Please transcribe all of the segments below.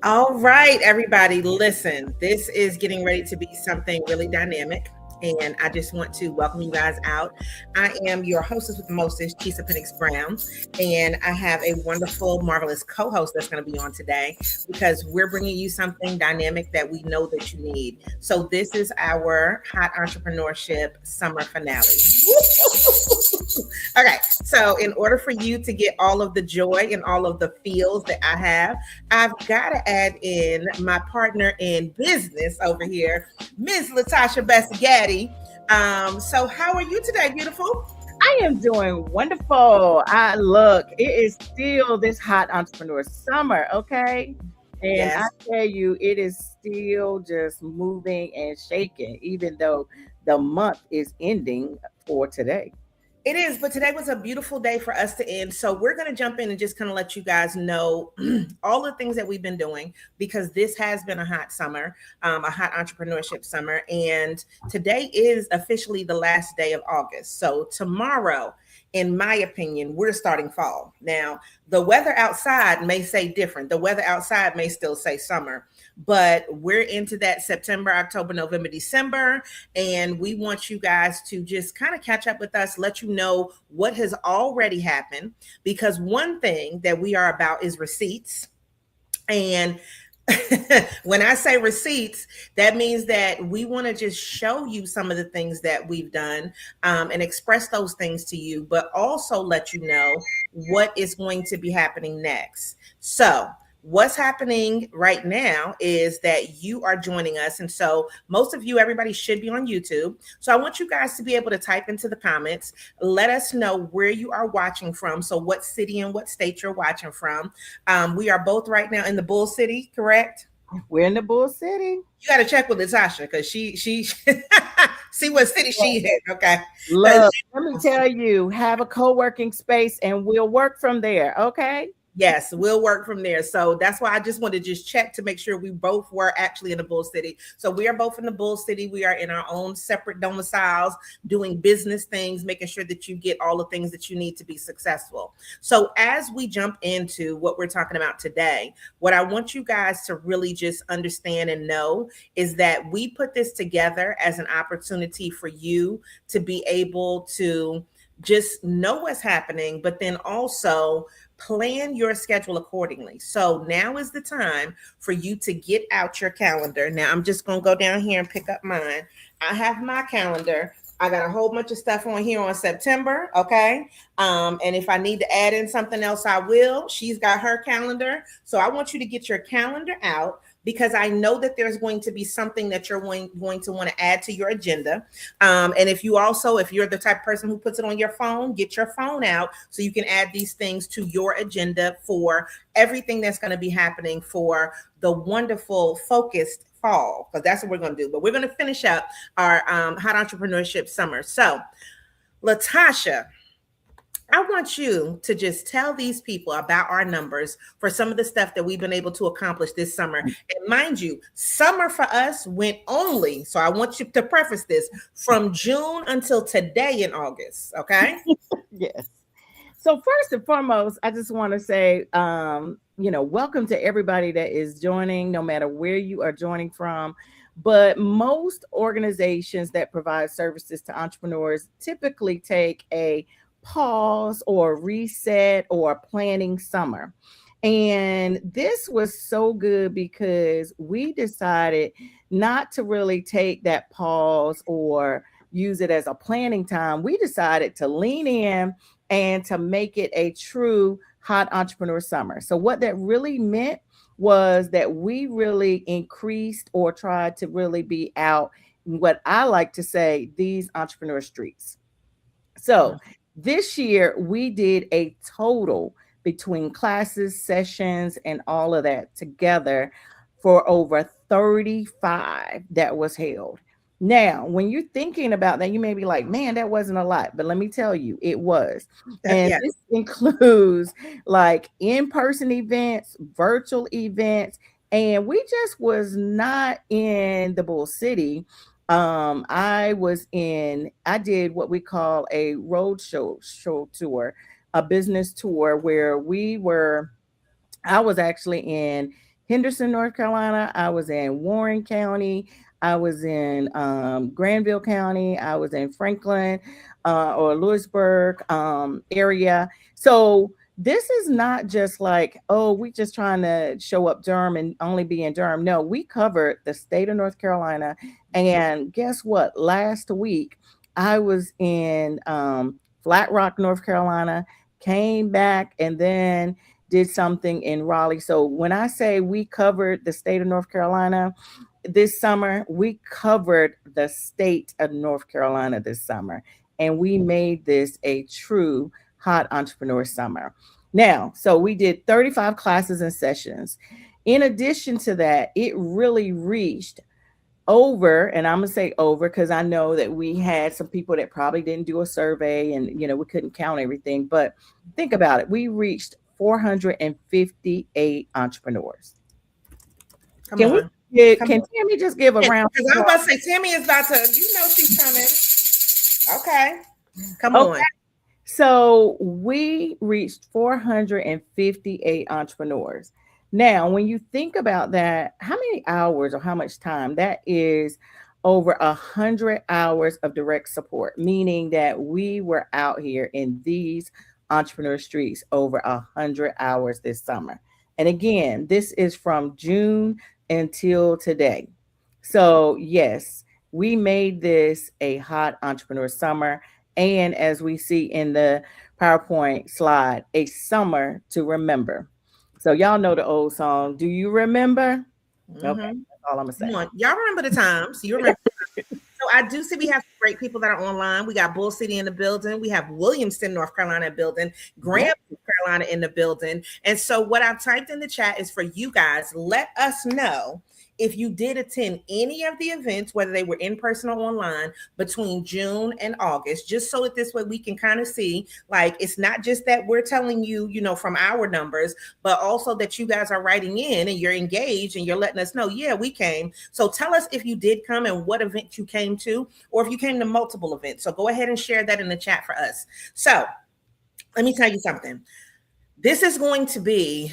All right, everybody, listen. This is getting ready to be something really dynamic. And I just want to welcome you guys out. I am your hostess with the mostest, Chisa Pennix-Brown. And I have a wonderful, marvelous co host that's going to be on today because we're bringing you something dynamic that we know that you need. So, this is our Hot Entrepreneurship Summer Finale. Okay, so in order for you to get all of the joy and all of the feels that I have, I've got to add in my partner in business over here, Ms. La-Tasha Best-Gaddy. So how are you today, beautiful? I am doing wonderful. I look, it is still this hot entrepreneur summer, okay? And I Yes, tell you, it is still just moving and shaking, even though the month is ending for today. it is, but today was a beautiful day for us to end. So we're going to jump in and just kind of let you guys know all the things that we've been doing because this has been a hot summer, a hot entrepreneurship summer. And today is officially the last day of August. So tomorrow, in my opinion, we're starting fall. Now, the weather outside may say different. The weather outside may still say summer, but we're into that September, October, November, December. And we want you guys to just kind of catch up with us, let you know what has already happened. Because one thing that we are about is receipts. And when I say receipts, that means that we want to just show you some of the things that we've done and express those things to you, but also let you know what is going to be happening next. So, what's happening right now is that you are joining us. And so, most of you, everybody should be on YouTube. So, I want you guys to be able to type into the comments, let us know where you are watching from. So, what city and what state you're watching from. We are both right now in the Bull City, correct? We're in the Bull City. You got to check with Natasha because she see what city she in, okay? 'Cause Look, let me tell you, have a co-working space and we'll work from there, okay? yes, we'll work from there. So that's why I just wanted to just check to make sure we both were actually in the Bull City. So we are both in the Bull City. We are in our own separate domiciles, doing business things, making sure that you get all the things that you need to be successful. So as we jump into what we're talking about today, what I want you guys to really just understand and know is that we put this together as an opportunity for you to be able to just know what's happening, but then also plan your schedule accordingly. So now is the time for you to get out your calendar. Now I'm just going to go down here and pick up mine. I have my calendar. I got a whole bunch of stuff on here on September. Okay. And if I need to add in something else, I will. She's got her calendar. So I want you to get your calendar out because I know that there's going to be something that you're going to want to add to your agenda. And if you're the type of person who puts it on your phone, get your phone out so you can add these things to your agenda for everything that's going to be happening for the wonderful focused fall, because that's what we're going to do. But we're going to finish up our hot entrepreneurship summer. So, La-Tasha, I want you to just tell these people about our numbers for some of the stuff that we've been able to accomplish this summer. And mind you, summer for us went only, so I want you to preface this, from June until today in August. Okay. Yes. So first and foremost, I just want to say, welcome to everybody that is joining, no matter where you are joining from. But most organizations that provide services to entrepreneurs typically take a pause or reset or planning summer. And this was so good because we decided not to really take that pause or use it as a planning time. We decided to lean in and to make it a true hot entrepreneur summer. So, what that really meant was that we really increased or tried to really be out what I like to say these entrepreneur streets. So, this year we did a total between classes, sessions, and all of that together for over 35 that was held. Now, when you're thinking about that, you may be like, man, that wasn't a lot. But let me tell you, it was. And Yeah. this includes like in-person events, virtual events, and we just was not in the Bull City. I did what we call a road show tour, a business tour where I was actually in Henderson, North Carolina. I was in Warren County. I was in Granville County. I was in Franklin or Lewisburg area. So this is not just like, oh, we just trying to show up Durham and only be in Durham. No, we covered the state of North Carolina. And guess what? Last week, I was in Flat Rock, North Carolina, came back and then did something in Raleigh. So when I say we covered the state of North Carolina this summer, we covered the state of North Carolina this summer. And we made this a true hot entrepreneur summer. Now, so we did 35 classes and sessions. In addition to that, it really reached over, and I'm gonna say over because I know that we had some people that probably didn't do a survey and we couldn't count everything, but think about it. We reached 458 entrepreneurs. Can Tammy just give a round? Because I'm about to say Tammy is about to, she's coming. Okay. Come on. So we reached 458 entrepreneurs. Now, when you think about that, how many hours or how much time? That is over 100 hours of direct support, meaning that we were out here in these entrepreneur streets over 100 hours this summer. And again, this is from June until today. So yes, we made this a hot entrepreneur summer. And as we see in the PowerPoint slide, a summer to remember. So y'all know the old song, Do You Remember? Okay, that's all I'm gonna say. Y'all remember the times. You remember. So I do see we have great people that are online. We got Bull City in the building. We have Williamston, North Carolina building, Graham, North Carolina in the building. And so what I've typed in the chat is for you guys, let us know if you did attend any of the events, whether they were in person or online, between June and August, just so that this way we can kind of see, like, it's not just that we're telling you, from our numbers, but also that you guys are writing in and you're engaged and you're letting us know, yeah, we came. So tell us if you did come and what event you came to, or if you came to multiple events. So go ahead and share that in the chat for us. So let me tell you something. This is going to be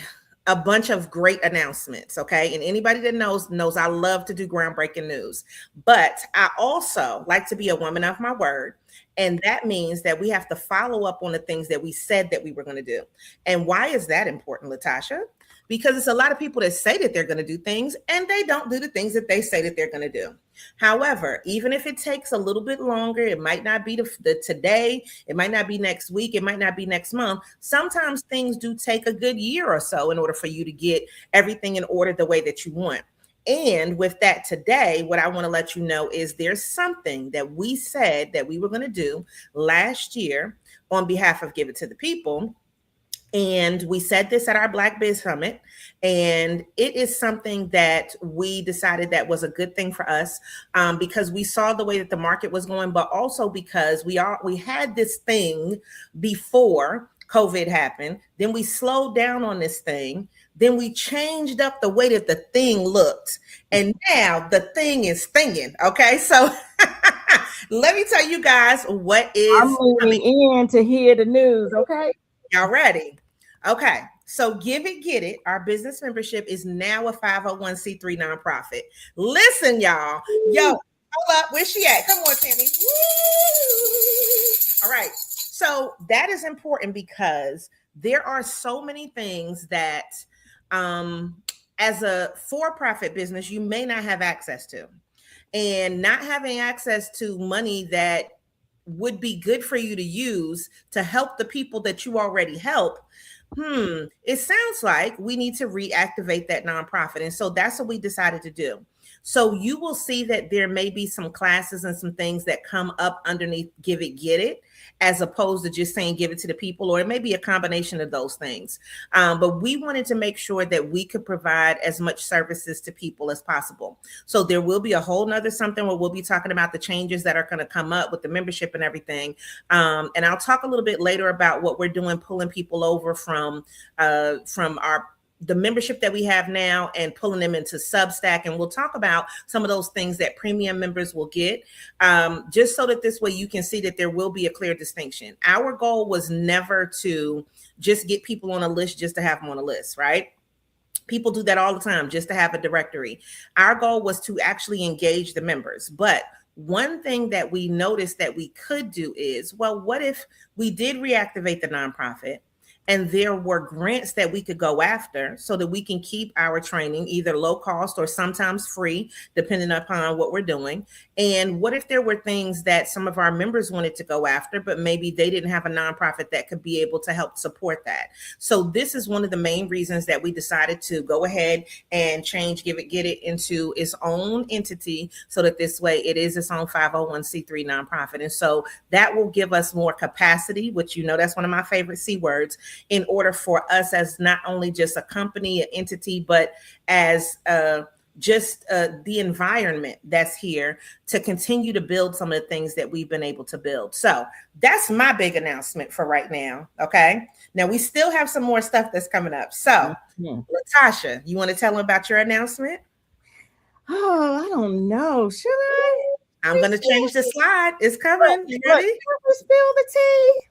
a bunch of great announcements, okay? And anybody that knows I love to do groundbreaking news, but I also like to be a woman of my word. And that means that we have to follow up on the things that we said that we were going to do. And why is that important, La-Tasha? Because it's a lot of people that say that they're going to do things and they don't do the things that they say that they're going to do. However, even if it takes a little bit longer, it might not be the today, it might not be next week, it might not be next month. Sometimes things do take a good year or so in order for you to get everything in order the way that you want. And with that today, what I want to let you know is there's something that we said that we were going to do last year on behalf of Give It to the People. And we said this at our Black Biz Summit, and it is something that we decided that was a good thing for us because we saw the way that the market was going, but also because we had this thing before COVID happened. Then we slowed down on this thing. Then we changed up the way that the thing looked. And now the thing is thinging. Okay, so let me tell you guys what is. I'm moving in to hear the news. Okay. Y'all ready? Okay. So Give It, Get It, our business membership is now a 501c3 nonprofit. Listen, y'all. Yo, hold up. Where's she at? Come on, Tammy. Woo! All right. So that is important because there are so many things that as a for-profit business, you may not have access to. And not having access to money that would be good for you to use to help the people that you already help. It sounds like we need to reactivate that nonprofit. And so that's what we decided to do. So you will see that there may be some classes and some things that come up underneath Give It, Get It, as opposed to just saying give it to the people, or it may be a combination of those things. But we wanted to make sure that we could provide as much services to people as possible. So there will be a whole nother something where we'll be talking about the changes that are going to come up with the membership and everything. And I'll talk a little bit later about what we're doing, pulling people over from the membership that we have now and pulling them into Substack. And we'll talk about some of those things that premium members will get, just so that this way you can see that there will be a clear distinction. Our goal was never to just get people on a list just to have them on a list, right? People do that all the time just to have a directory. Our goal was to actually engage the members. But one thing that we noticed that we could do is, well, what if we did reactivate the nonprofit and there were grants that we could go after so that we can keep our training either low cost or sometimes free, depending upon what we're doing? And what if there were things that some of our members wanted to go after, but maybe they didn't have a nonprofit that could be able to help support that? So this is one of the main reasons that we decided to go ahead and get it into its own entity, so that this way it is its own 501c3 nonprofit. And so that will give us more capacity, which, that's one of my favorite C words, in order for us as not only just a company, an entity, but as the environment that's here to continue to build some of the things that we've been able to build. So that's my big announcement for right now. Okay. Now we still have some more stuff that's coming up. So La-Tasha, you want to tell them about your announcement? Oh, I don't know. Should I? I'm going to change the slide. It's coming. You ready? Should we spill the tea?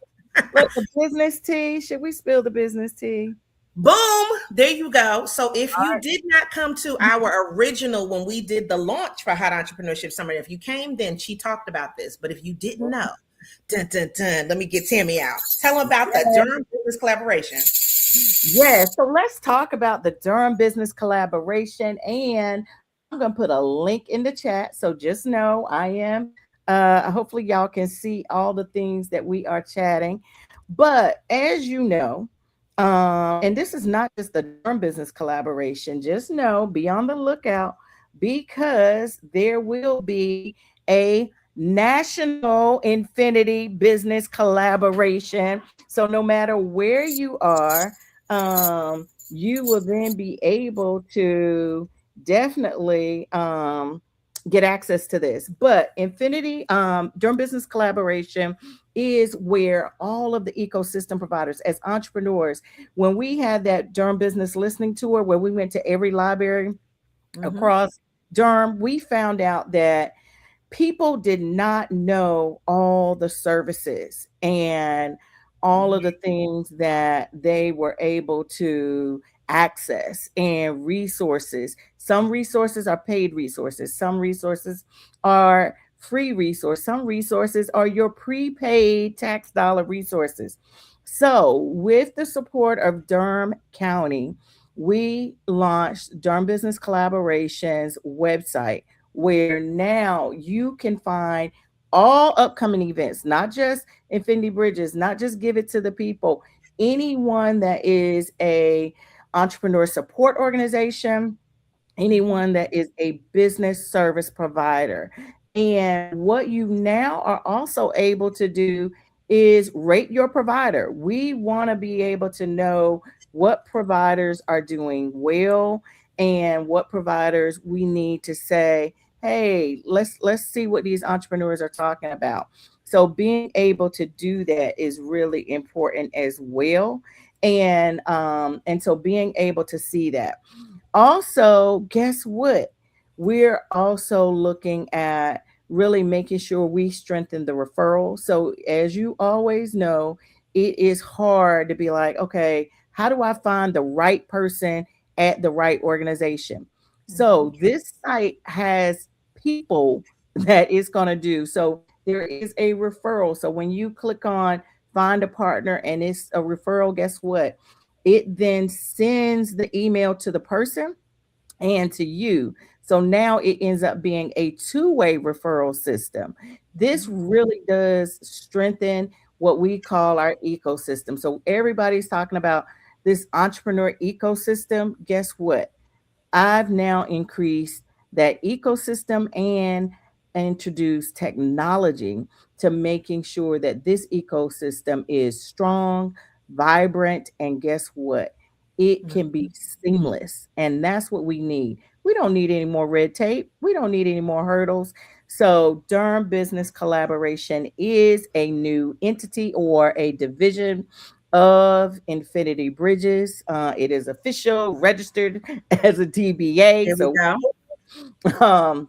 Like the business tea? Should we spill the business tea? Boom, there you go. So if you did not come to our original, when we did the launch for Hot Entrepreneurship Summer, if you came then, she talked about this. But if you didn't know, let me get Tammy out. Tell them about the Durham Business Collaboration. Yes, so let's talk about the Durham Business Collaboration, and I'm going to put a link in the chat. So just know I am, hopefully y'all can see all the things that we are chatting. But as you know, and this is not just the Durham Business Collaboration, just know, be on the lookout, because there will be a National Infinity Business Collaboration. So no matter where you are, you will then be able to definitely get access to this. But Infinity Durham Business Collaboration is where all of the ecosystem providers, as entrepreneurs, when we had that Durham Business Listening Tour where we went to every library across Durham, we found out that people did not know all the services and all of the things that they were able to access and resources. Some resources are paid resources. Some resources are free resources. Some resources are your prepaid tax dollar resources. So with the support of Durham County, we launched Durham Business Collaboration's website, where now you can find all upcoming events, not just Infinity Bridges, not just Give It to the People, anyone that is a entrepreneur support organization, anyone that is a business service provider. And what you now are also able to do is rate your provider. We want to be able to know what providers are doing well and what providers we need to say, hey, let's see what these entrepreneurs are talking about. So being able to do that is really important as well. And so being able to see that. Also, guess what? We're also looking at really making sure we strengthen the referral. So as you always know, it is hard to be like, okay, how do I find the right person at the right organization? So this site has people that it's going to do. So there is a referral. So when you click on find a partner and it's a referral, guess what? It then sends the email to the person and to you. So now it ends up being a two-way referral system. This really does strengthen what we call our ecosystem. So everybody's talking about this entrepreneur ecosystem. Guess what? I've now increased that ecosystem and introduced technology to making sure that this ecosystem is strong, vibrant, and guess what? It can be seamless. And that's what we need. We don't need any more red tape. We don't need any more hurdles. So Durham Business Collaboration is a new entity or a division of Infinity Bridges. It is official, registered as a DBA. There we go.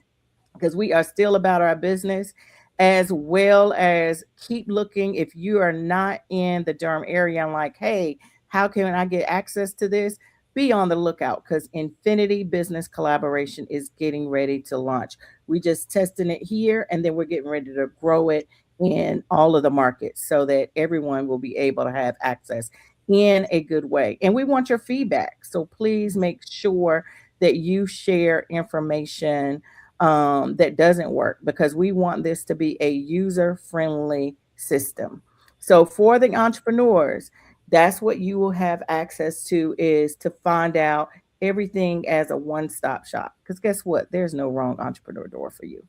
Because we are still about our business, as well as keep looking. If you are not in the Durham area and like, hey, how can I get access to this? be on the lookout because Infinity Business Collaboration is getting ready to launch. We just testing it here, and then we're getting ready to grow it in all of the markets so that everyone will be able to have access in a good way. And we want your feedback. So please make sure that you share information that doesn't work because we want this to be a user-friendly system. So for the entrepreneurs, that's what you will have access to is to find out everything as a one-stop shop. Because guess what? There's no wrong entrepreneur door for you.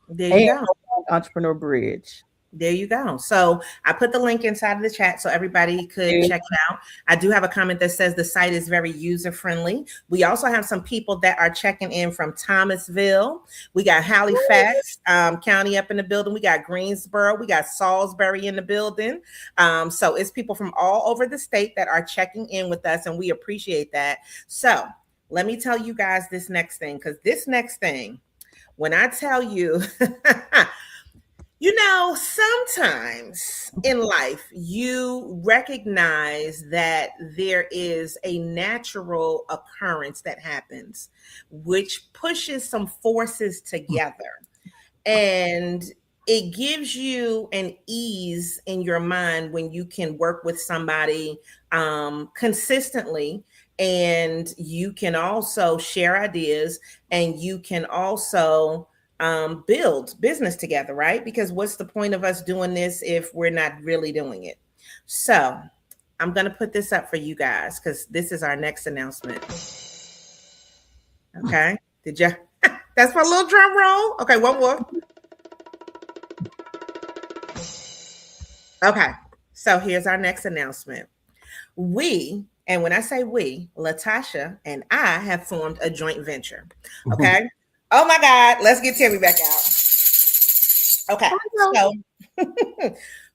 There And you go. no wrong entrepreneur bridge. There you go. So I put the link inside of the chat so everybody could check it out. I do have a comment that says the site is very user friendly. We also have some people that are checking in from Thomasville. We got Halifax County up in the building. We got Greensboro. We got Salisbury in the building. So it's people from all over the state that are checking in with us, and we appreciate that. So let me tell you guys this next thing, because this next thing, when I tell you, you know, sometimes in life you recognize that there is a natural occurrence that happens, which pushes some forces together. And it gives you an ease in your mind when you can work with somebody consistently, and you can also share ideas, and you can also build business together, right? Because what's the point of us doing this if we're not really doing it? So I'm going to put this up for you guys because this is our next announcement. Okay. Did you? That's my little drum roll. Okay. One more. Okay. So here's our next announcement. And when I say we, La-Tasha and I have formed a joint venture. Okay. Oh my God, let's get Terry back out. Okay, so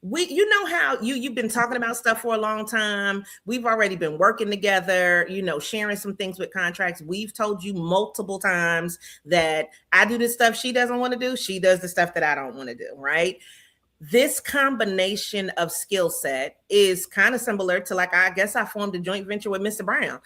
you know how you've been talking about stuff for a long time. We've already been working together, you know, sharing some things with contracts. We've told you multiple times that I do this stuff she doesn't want to do. She does the stuff that I don't want to do, right? This combination of skill set is kind of similar to, like, I guess I formed a joint venture with Mr. Brown.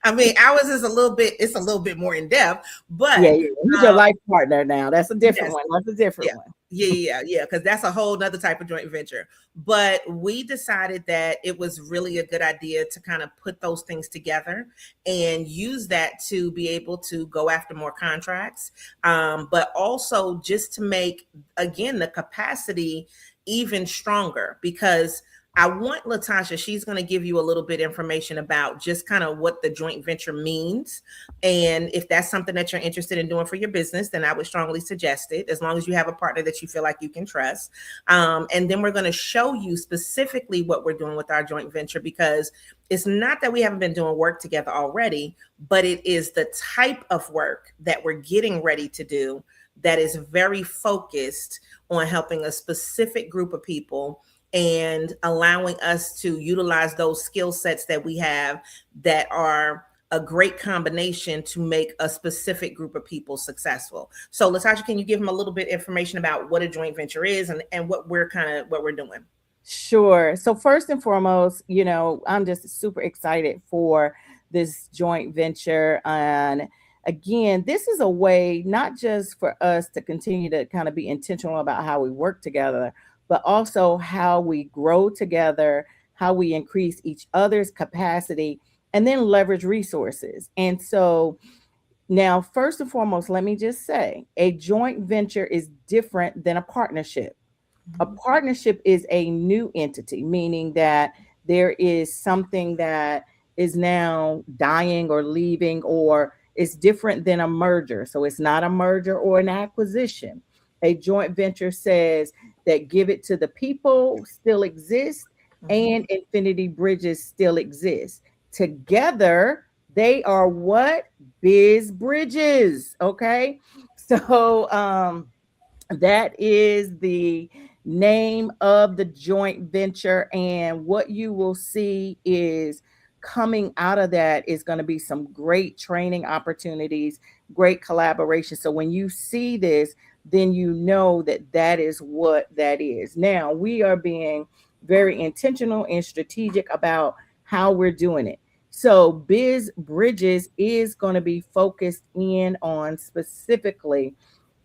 I mean, ours is a little bit more in depth, but he's your life partner now. That's a different one. That's a different one. Yeah, because that's a whole nother type of joint venture. But we decided that it was really a good idea to kind of put those things together and use that to be able to go after more contracts, but also just to make, again, the capacity even stronger, because I want La-Tasha, she's going to give you a little bit of information about just kind of what the joint venture means. And if that's something that you're interested in doing for your business, then I would strongly suggest it, as long as you have a partner that you feel like you can trust. And then we're going to show you specifically what we're doing with our joint venture, because it's not that we haven't been doing work together already, but it is the type of work that we're getting ready to do that is very focused on helping a specific group of people and allowing us to utilize those skill sets that we have that are a great combination to make a specific group of people successful. So La-Tasha, can you give them a little bit of information about what a joint venture is and what we're doing? Sure. So first and foremost, you know, I'm just super excited for this joint venture. And again, this is a way not just for us to continue to kind of be intentional about how we work together, but also how we grow together, how we increase each other's capacity, and then leverage resources. And so now, first and foremost, let me just say, a joint venture is different than a partnership. A partnership is a new entity, meaning that there is something that is now dying or leaving, or it's different than a merger. So it's not a merger or an acquisition. A joint venture says that give it to the people still exist, and Infinity Bridges still exist. Together, they are what? Biz Bridges. Okay. So that is the name of the joint venture. And what you will see is coming out of that is going to be some great training opportunities, great collaboration. So when you see this, then you know that that is what that is. Now, we are being very intentional and strategic about how we're doing it. So Biz Bridges is going to be focused in on specifically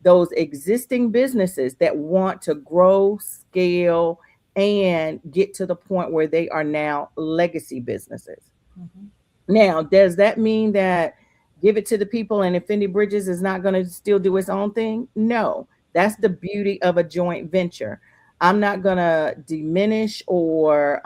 those existing businesses that want to grow, scale, and get to the point where they are now legacy businesses. Mhm. Now, does that mean that give it to the people and Infinity Bridges is not going to still do its own thing? No, that's the beauty of a joint venture. I'm not going to diminish or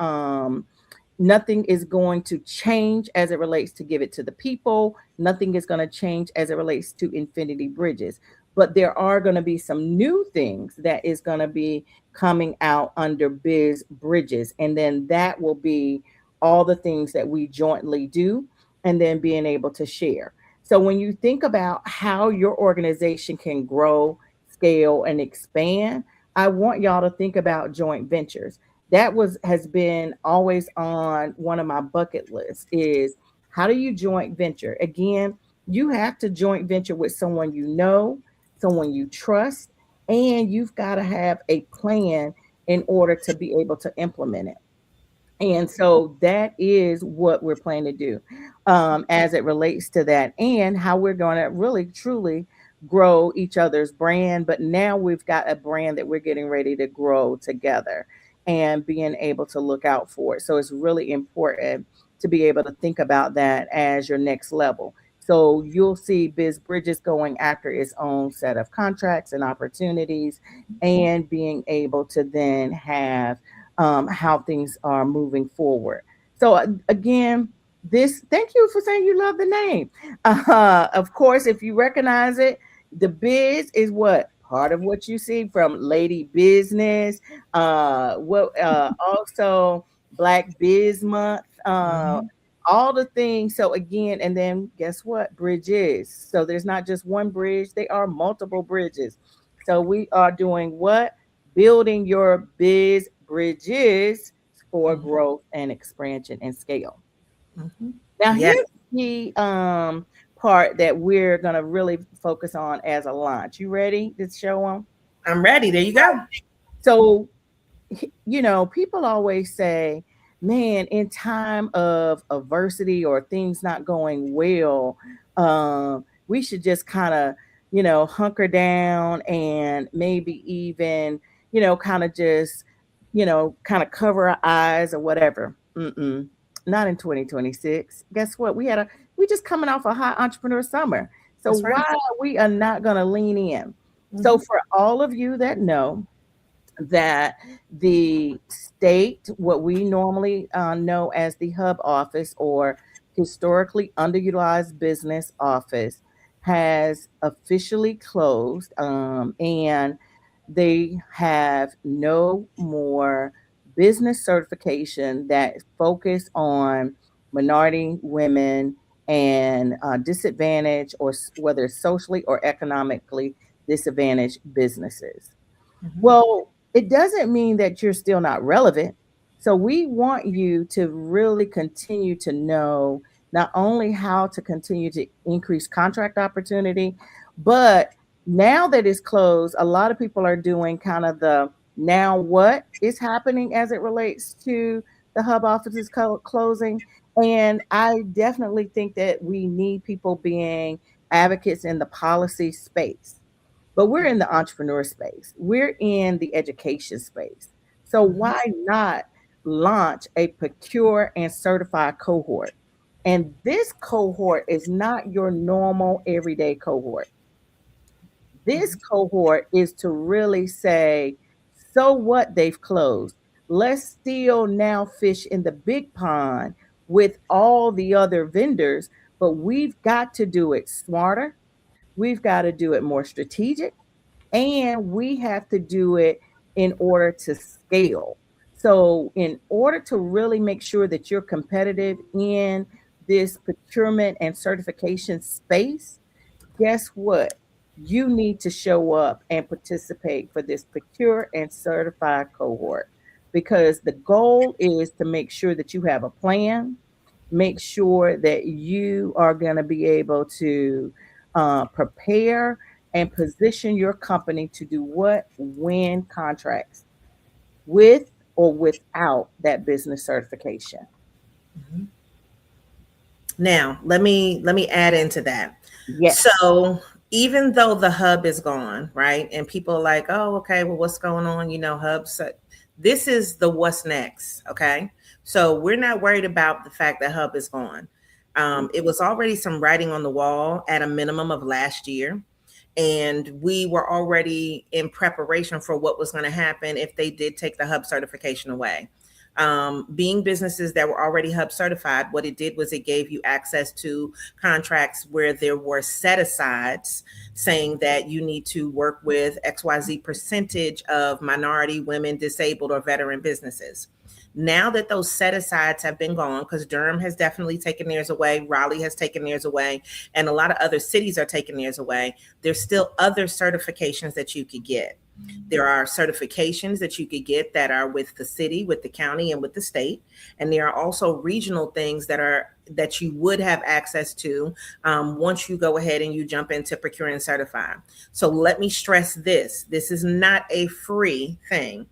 nothing is going to change as it relates to give it to the people. Nothing is going to change as it relates to Infinity Bridges. But there are going to be some new things that is going to be coming out under Biz Bridges. And then that will be all the things that we jointly do and then being able to share. So when you think about how your organization can grow, scale, and expand, I want y'all to think about joint ventures. That was has been always on one of my bucket lists is how do you joint venture? Again, you have to joint venture with someone you know, someone you trust, and you've got to have a plan in order to be able to implement it. And so that is what we're planning to do as it relates to that and how we're going to really truly grow each other's brand. But now we've got a brand that we're getting ready to grow together and being able to look out for it. So it's really important to be able to think about that as your next level. So you'll see Biz Bridges going after its own set of contracts and opportunities and being able to then have how things are moving forward. So again, this thank you for saying you love the name. Of course, if you recognize it, the biz is what part of what you see from Lady Business. What also Black Biz Month. Mhm. All the things. So again, and then guess what? Bridges. So there's not just one bridge; they are multiple bridges. So we are doing what? Building your biz bridges for Mhm. growth and expansion and scale. Mhm. Now, Yes, here's the part that we're going to really focus on as a launch. You ready to show them? I'm ready. There you go. So, people always say, man, in time of adversity or things not going well, we should just kind of, hunker down and maybe even, kind of just, kind of cover our eyes or whatever. Mm-mm. Not in 2026. Guess what? We just coming off a hot entrepreneur summer. So That's why right. we are not going to lean in? So Mhm. for all of you that know, that the state, what we normally know as the hub office or historically underutilized business office, has officially closed, and they have no more business certification that focus on minority women and disadvantaged or whether socially or economically disadvantaged businesses. Mhm. Well, it doesn't mean that you're still not relevant. So we want you to really continue to know not only how to continue to increase contract opportunity, but now that it's closed, a lot of people are doing kind of the now what is happening as it relates to the hub offices closing. And I definitely think that we need people being advocates in the policy space, but we're in the entrepreneur space. We're in the education space. So Mhm. why not launch a procure and certify cohort? And this cohort is not your normal everyday cohort. This Mhm. cohort is to really say, so what, they've closed. Let's still now fish in the big pond with all the other vendors, but we've got to do it smarter. We've got to do it more strategic, and we have to do it in order to scale. So, in order to really make sure that you're competitive in this procurement and certification space, guess what? You need to show up and participate for this procure and certify cohort because the goal is to make sure that you have a plan, make sure that you are going to be able to prepare and position your company to do what? Win contracts with or without that business certification. Mhm. Now, let me add into that. Yes. So, even though the hub is gone, right? And people are like, "Oh, okay, well what's going on? Hubs." This is the what's next, okay? So, we're not worried about the fact that hub is gone. It was already some writing on the wall at a minimum of last year, and we were already in preparation for what was going to happen if they did take the hub certification away. Being businesses that were already hub certified, what it did was it gave you access to contracts where there were set asides saying that you need to work with XYZ percentage of minority, women, disabled, or veteran businesses. Now that those set asides have been gone, because Durham has definitely taken theirs away, Raleigh has taken theirs away, and a lot of other cities are taking theirs away, there's still other certifications that you could get. There are certifications that you could get that are with the city, with the county, and with the state. And there are also regional things that you would have access to once you go ahead and you jump into Procure and Certify. So let me stress this. This is not a free thing,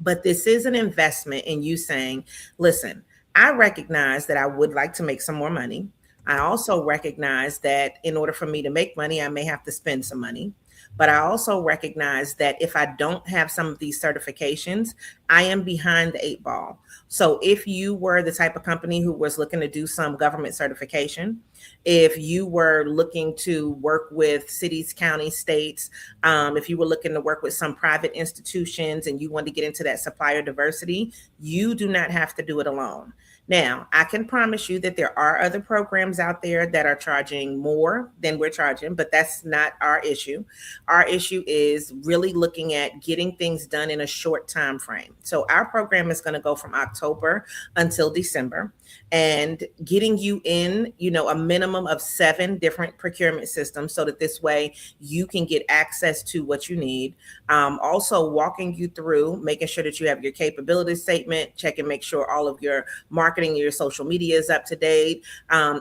but this is an investment in you saying, listen, I recognize that I would like to make some more money. I also recognize that in order for me to make money, I may have to spend some money. But I also recognize that if I don't have some of these certifications, I am behind the 8 ball. So if you were the type of company who was looking to do some government certification, if you were looking to work with cities, counties, states, if you were looking to work with some private institutions and you want to get into that supplier diversity, you do not have to do it alone. Now, I can promise you that there are other programs out there that are charging more than we're charging, but that's not our issue. Our issue is really looking at getting things done in a short time frame. So our program is going to go from October until December, and getting you in, a minimum of 7 different procurement systems so that this way you can get access to what you need. Also walking you through, making sure that you have your capability statement, check and make sure all of your marketing, your social media is up to date,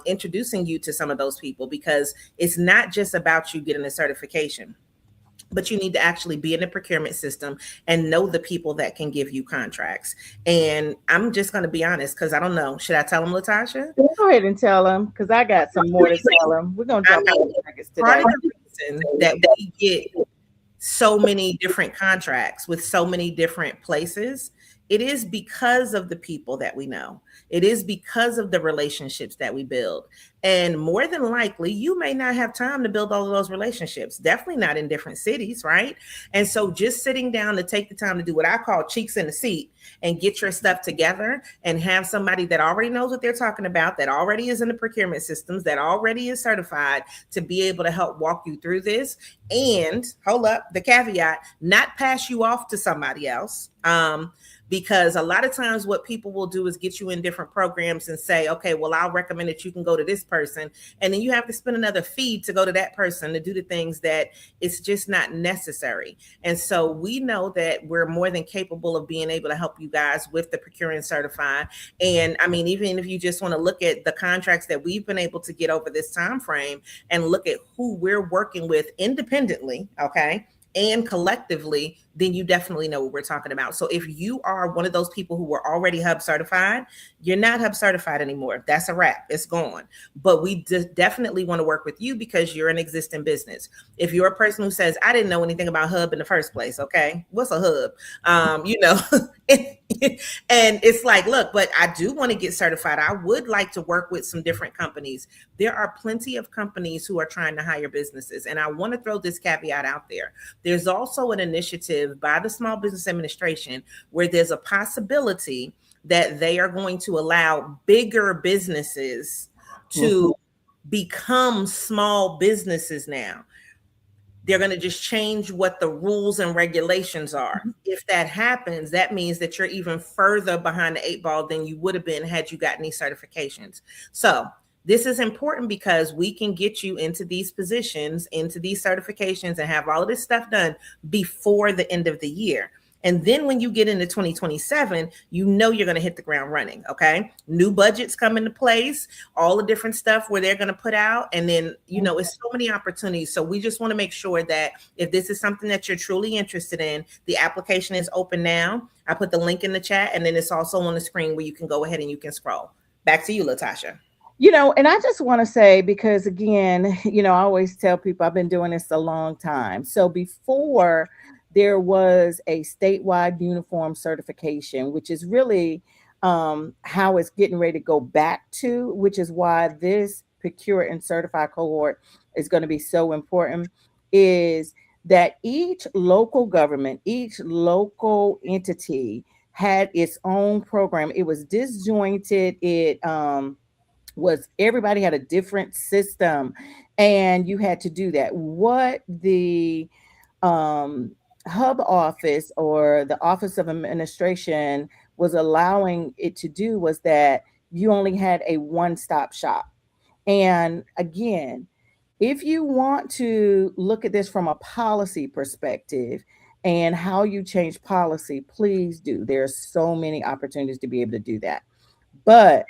introducing you to some of those people, because it's not just about you getting a certification, but you need to actually be in the procurement system and know the people that can give you contracts. And I'm just going to be honest, because I don't know. Should I tell them, La-Tasha? Go ahead and tell them, because I got some more to tell them. We're going to drop on nuggets today. Part of the reason that we get so many different contracts with so many different places, it is because of the people that we know. It is because of the relationships that we build. And more than likely, you may not have time to build all of those relationships, definitely not in different cities, right? And so just sitting down to take the time to do what I call cheeks in the seat and get your stuff together and have somebody that already knows what they're talking about, that already is in the procurement systems, that already is certified to be able to help walk you through this. And hold up, the caveat, not pass you off to somebody else. Because a lot of times what people will do is get you in different programs and say, okay, well, I'll recommend that you can go to this person. And then you have to spend another fee to go to that person to do the things that it's just not necessary. And so we know that we're more than capable of being able to help you guys with the Procure and Certify. And I mean, even if you just want to look at the contracts that we've been able to get over this time frame and look at who we're working with independently, okay, and collectively, then you definitely know what we're talking about. So if you are one of those people who were already hub certified, you're not hub certified anymore. That's a wrap. It's gone. But we definitely want to work with you because you're an existing business. If you're a person who says, I didn't know anything about hub in the first place, okay, what's a hub? And it's like, look, but I do want to get certified. I would like to work with some different companies. There are plenty of companies who are trying to hire businesses. And I want to throw this caveat out there. There's also an initiative by the Small Business Administration where there's a possibility that they are going to allow bigger businesses to become small businesses now. They're going to just change what the rules and regulations are. If that happens, that means that you're even further behind the 8 ball than you would have been had you gotten these certifications. So this is important because we can get you into these positions, into these certifications, and have all of this stuff done before the end of the year. And then when you get into 2027, you know you're going to hit the ground running, okay? New budgets come into place, all the different stuff where they're going to put out. And then, it's so many opportunities. So we just want to make sure that if this is something that you're truly interested in, the application is open now. I put the link in the chat, and then it's also on the screen where you can go ahead and you can scroll. Back to you, La-Tasha. And I just want to say, because again, I always tell people I've been doing this a long time. So before there was a statewide uniform certification, which is really how it's getting ready to go back to, which is why this procure and certify cohort is going to be so important, is that each local government, each local entity had its own program. It was disjointed. It was everybody had a different system, and you had to do that. What the um, hub office or the office of administration was allowing it to do was that you only had a one-stop shop. And again, if you want to look at this from a policy perspective and how you change policy, please do. There are so many opportunities to be able to do that. But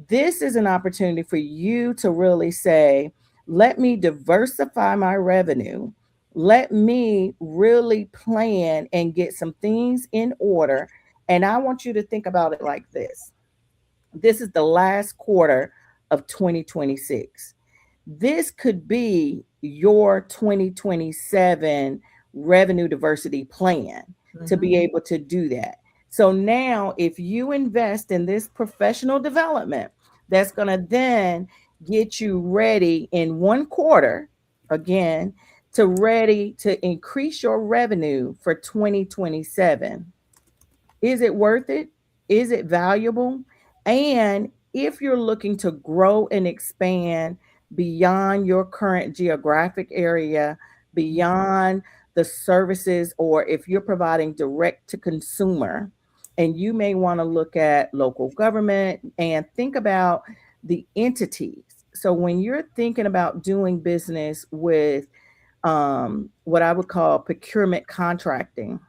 this is an opportunity for you to really say, let me diversify my revenue. Let me really plan and get some things in order. And I want you to think about it like this. This is the last quarter of 2026. This could be your 2027 revenue diversity plan to be able to do that. So now, if you invest in this professional development, that's going to then get you ready in one quarter again to ready to increase your revenue for 2027. Is it worth it? Is it valuable? And if you're looking to grow and expand beyond your current geographic area, beyond the services, or if you're providing direct to consumer, and you may want to look at local government and think about the entities. So when you're thinking about doing business with what I would call procurement contracting,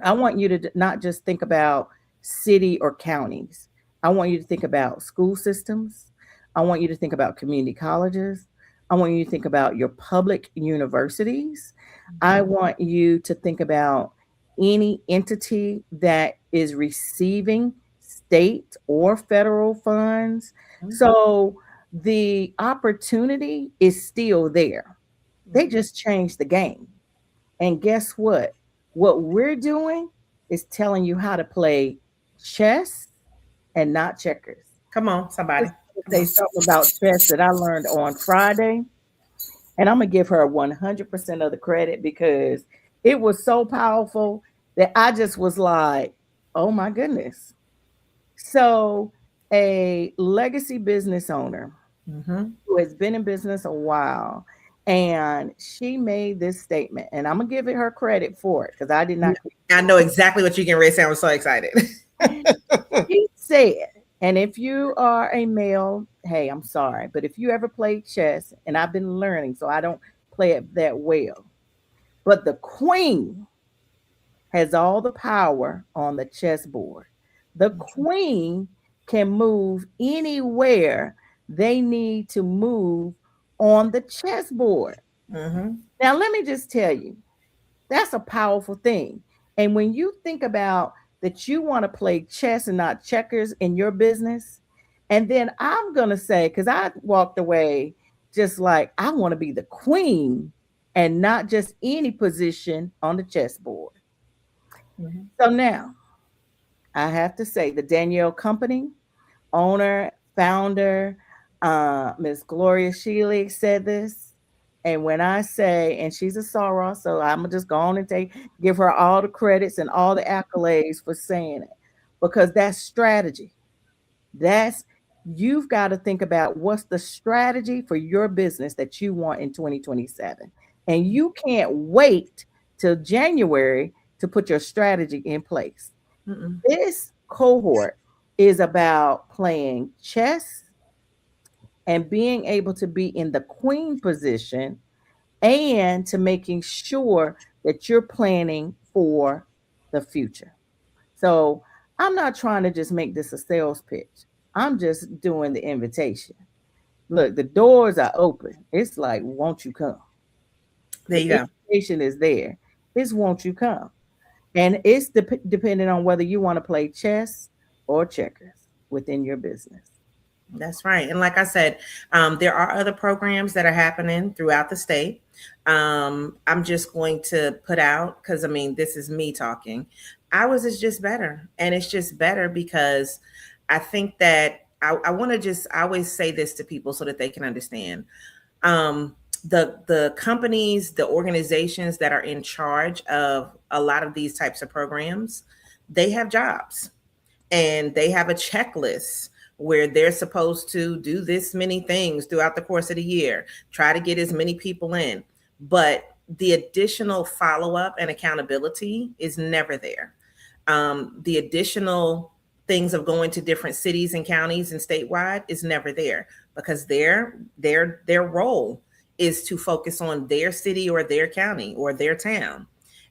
I want you to not just think about city or counties. I want you to think about school systems. I want you to think about community colleges. I want you to think about your public universities. I want you to think about any entity that is receiving state or federal funds. So the opportunity is still there. They just changed the game. And guess what? What we're doing is telling you how to play chess and not checkers. Come on, somebody. Just say something about chess that I learned on Friday, and I'm gonna give her 100% of the credit because it was so powerful that I just was like, "Oh my goodness!" So, a legacy business owner who has been in business a while, and she made this statement, and I'm gonna give it her credit for it because I did not. I know exactly what you can raise. I'm so excited. She said, and if you are a male, hey, I'm sorry, but if you ever played chess, and I've been learning, so I don't play it that well, but the queen has all the power on the chessboard. The queen can move anywhere they need to move on the chessboard. Now, let me just tell you, that's a powerful thing. And when you think about that, you want to play chess and not checkers in your business. And then I'm going to say, because I walked away just like, I want to be the queen and not just any position on the chessboard. So now I have to say the Danielle Company owner, founder, Miss Gloria Shealy said this. And when I say, and she's a Soror, so I'm gonna just go on and give her all the credits and all the accolades for saying it, because that's strategy. That's You've got to think about what's the strategy for your business that you want in 2027, and you can't wait till January to put your strategy in place. This cohort is about playing chess and being able to be in the queen position and to making sure that you're planning for the future. So I'm not trying to just make this a sales pitch. I'm just doing the invitation. Look, the doors are open. It's like, won't you come? There you The go. invitation is there. It's won't you come? And it's depending on whether you want to play chess or checkers within your business. That's right. And like I said, there are other programs that are happening throughout the state. I'm just going to put out, because I mean, this is me talking. Ours is just better. And it's just better because I think that I want to just, I always say this to people so that they can understand. The companies, the organizations that are in charge of a lot of these types of programs, they have jobs and they have a checklist where they're supposed to do this many things throughout the course of the year, try to get as many people in. But the additional follow up and accountability is never there. The additional things of going to different cities and counties and statewide is never there because their role is to focus on their city or their county or their town.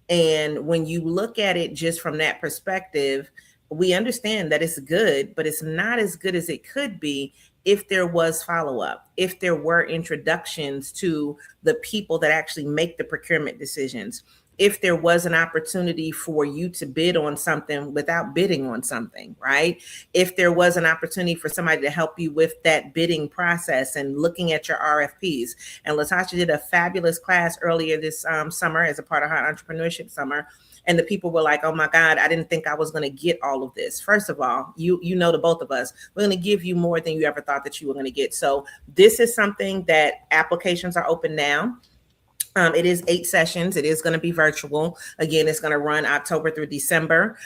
And when you look at it just from that perspective, we understand that it's good, but it's not as good as it could be if there was follow up, if there were introductions to the people that actually make the procurement decisions, if there was an opportunity for you to bid on something without bidding on something, right? If there was an opportunity for somebody to help you with that bidding process and looking at your RFPs. And La-Tasha did a fabulous class earlier this summer as a part of her entrepreneurship summer. And the people were like, oh my God, I didn't think I was going to get all of this. First of all, you know, the both of us, we're going to give you more than you ever thought that you were going to get. So this is something that applications are open now. It is 8 sessions. It is going to be virtual. Again, it's going to run October through December.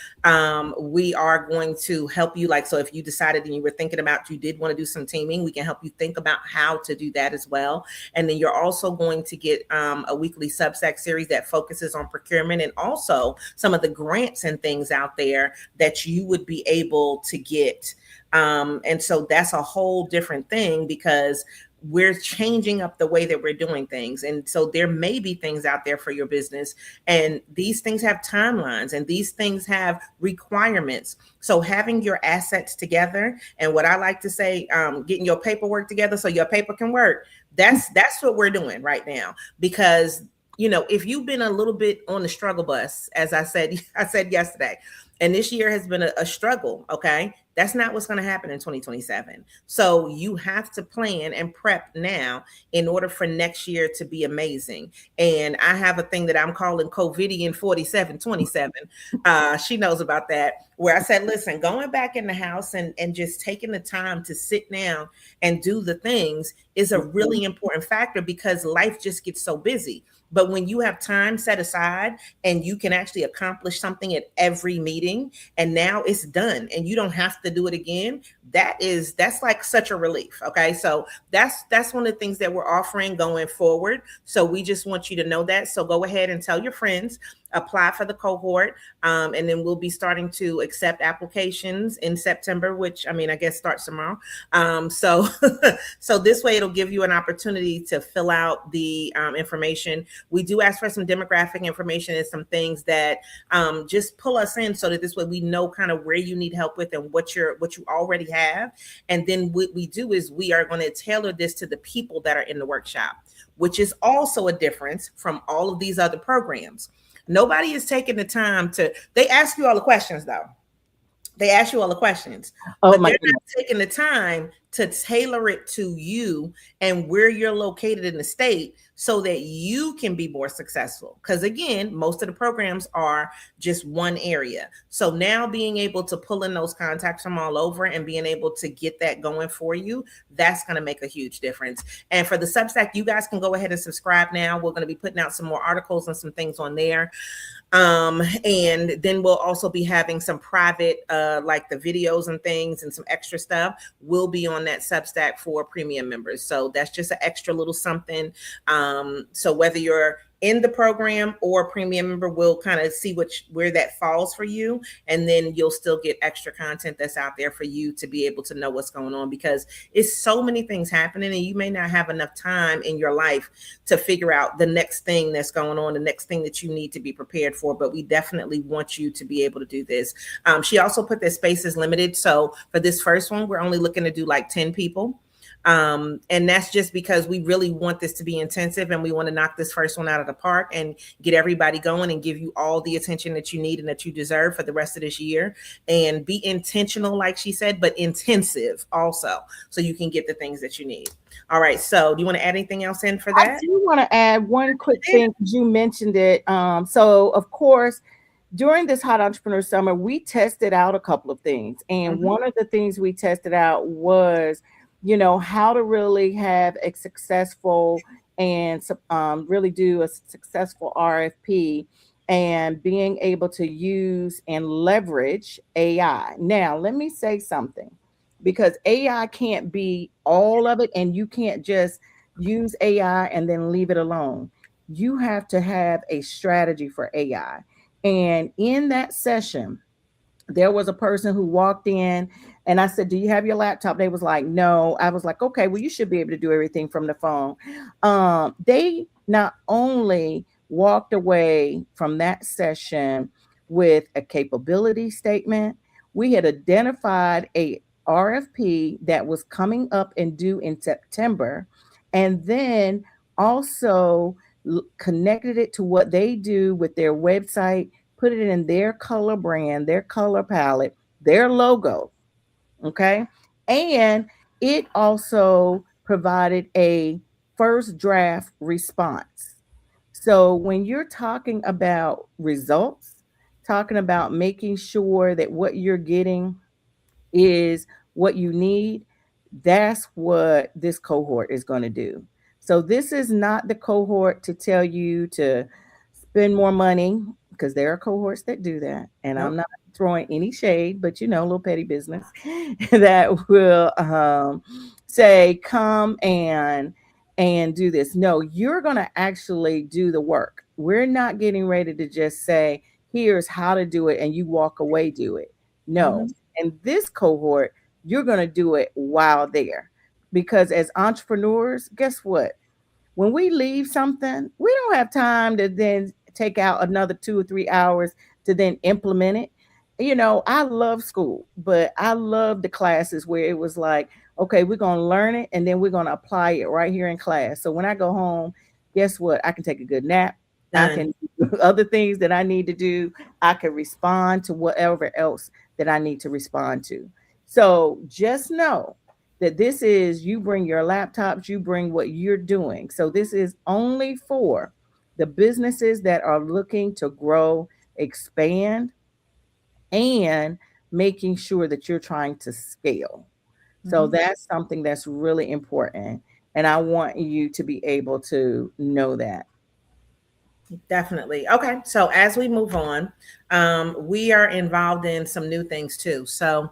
We are going to help you. Like, so if you decided and you were thinking about, you did want to do some teaming, we can help you think about how to do that as well. And then you're also going to get a weekly Substack series that focuses on procurement and also some of the grants and things out there that you would be able to get. And so that's a whole different thing because we're changing up the way that we're doing things. And so there may be things out there for your business. And these things have timelines and these things have requirements. So having your assets together and what I like to say, getting your paperwork together so your paper can work. That's what we're doing right now. Because, you know, if you've been a little bit on the struggle bus, as I said yesterday, and this year has been a struggle, okay? That's not what's going to happen in 2027. So you have to plan and prep now in order for next year to be amazing. And I have a thing that I'm calling COVIDian 4727. She knows about that, where I said, listen, going back in the house and just taking the time to sit down and do the things is a really important factor because life just gets so busy. But when you have time set aside and you can actually accomplish something at every meeting and now it's done and you don't have to do it again, that's like such a relief. Okay. So that's one of the things that we're offering going forward. So we just want you to know that. So go ahead and tell your friends, apply for the cohort. And then we'll be starting to accept applications in September, which I mean, I guess starts tomorrow. So this way it'll give you an opportunity to fill out the information. We do ask for some demographic information and some things that just pull us in so that this way we know kind of where you need help with and what you already have. And then what we do is we are going to tailor this to the people that are in the workshop, which is also a difference from all of these other programs. Nobody is taking the time they ask you all the questions though. They ask you all the questions, but they're not taking the time to tailor it to you and where you're located in the state so that you can be more successful. Because again, most of the programs are just one area. So now being able to pull in those contacts from all over and being able to get that going for you, that's going to make a huge difference. And for the Substack, you guys can go ahead and subscribe now. We're going to be putting out some more articles and some things on there. And then we'll also be having some private, like the videos and things and some extra stuff will be on that Substack for premium members. So that's just an extra little something. So whether you're in the program or premium member, we'll kind of see where that falls for you. And then you'll still get extra content that's out there for you to be able to know what's going on, because it's so many things happening and you may not have enough time in your life to figure out the next thing that's going on, the next thing that you need to be prepared for. But we definitely want you to be able to do this. She also put that space is limited. So for this first one, we're only looking to do like 10 people. And that's just because we really want this to be intensive, and we want to knock this first one out of the park and get everybody going and give you all the attention that you need and that you deserve for the rest of this year, and be intentional, like she said, but intensive also, so you can get the things that you need. All right. So do you want to add anything else in for that? I do want to add one quick thing, because you mentioned it. So of course, during this Hot Entrepreneur Summer, we tested out a couple of things. And one of the things we tested out was, how to really have a successful and really do a successful RFP, and being able to use and leverage AI. Now, let me say something, because AI can't be all of it, and you can't just use AI and then leave it alone. You have to have a strategy for AI. And in that session, there was a person who walked in, and I said, "Do you have your laptop?" They was like, "No." I was like, "Okay, well, you should be able to do everything from the phone." They not only walked away from that session with a capability statement, we had identified a RFP that was coming up and due in September, and then also connected it to what they do with their website, put it in their color brand, their color palette, their logo. Okay. And it also provided a first draft response. So when you're talking about results, talking about making sure that what you're getting is what you need, that's what this cohort is going to do. So this is not the cohort to tell you to spend more money, because there are cohorts that do that. And I'm not throwing any shade, but a little petty business that will say, come and do this. No, you're going to actually do the work. We're not getting ready to just say, here's how to do it, and you walk away, do it. No. In this cohort, you're going to do it while there. Because as entrepreneurs, guess what? When we leave something, we don't have time to then take out another 2 or 3 hours to then implement it. I love school, but I love the classes where it was like, okay, we're going to learn it, and then we're going to apply it right here in class. So when I go home, guess what? I can take a good nap. I can do other things that I need to do. I can respond to whatever else that I need to respond to. So just know that this is, you bring your laptops, you bring what you're doing. So this is only for the businesses that are looking to grow, expand, and making sure that you're trying to scale. So that's something that's really important. And I want you to be able to know that. Definitely. Okay. So as we move on, we are involved in some new things too. So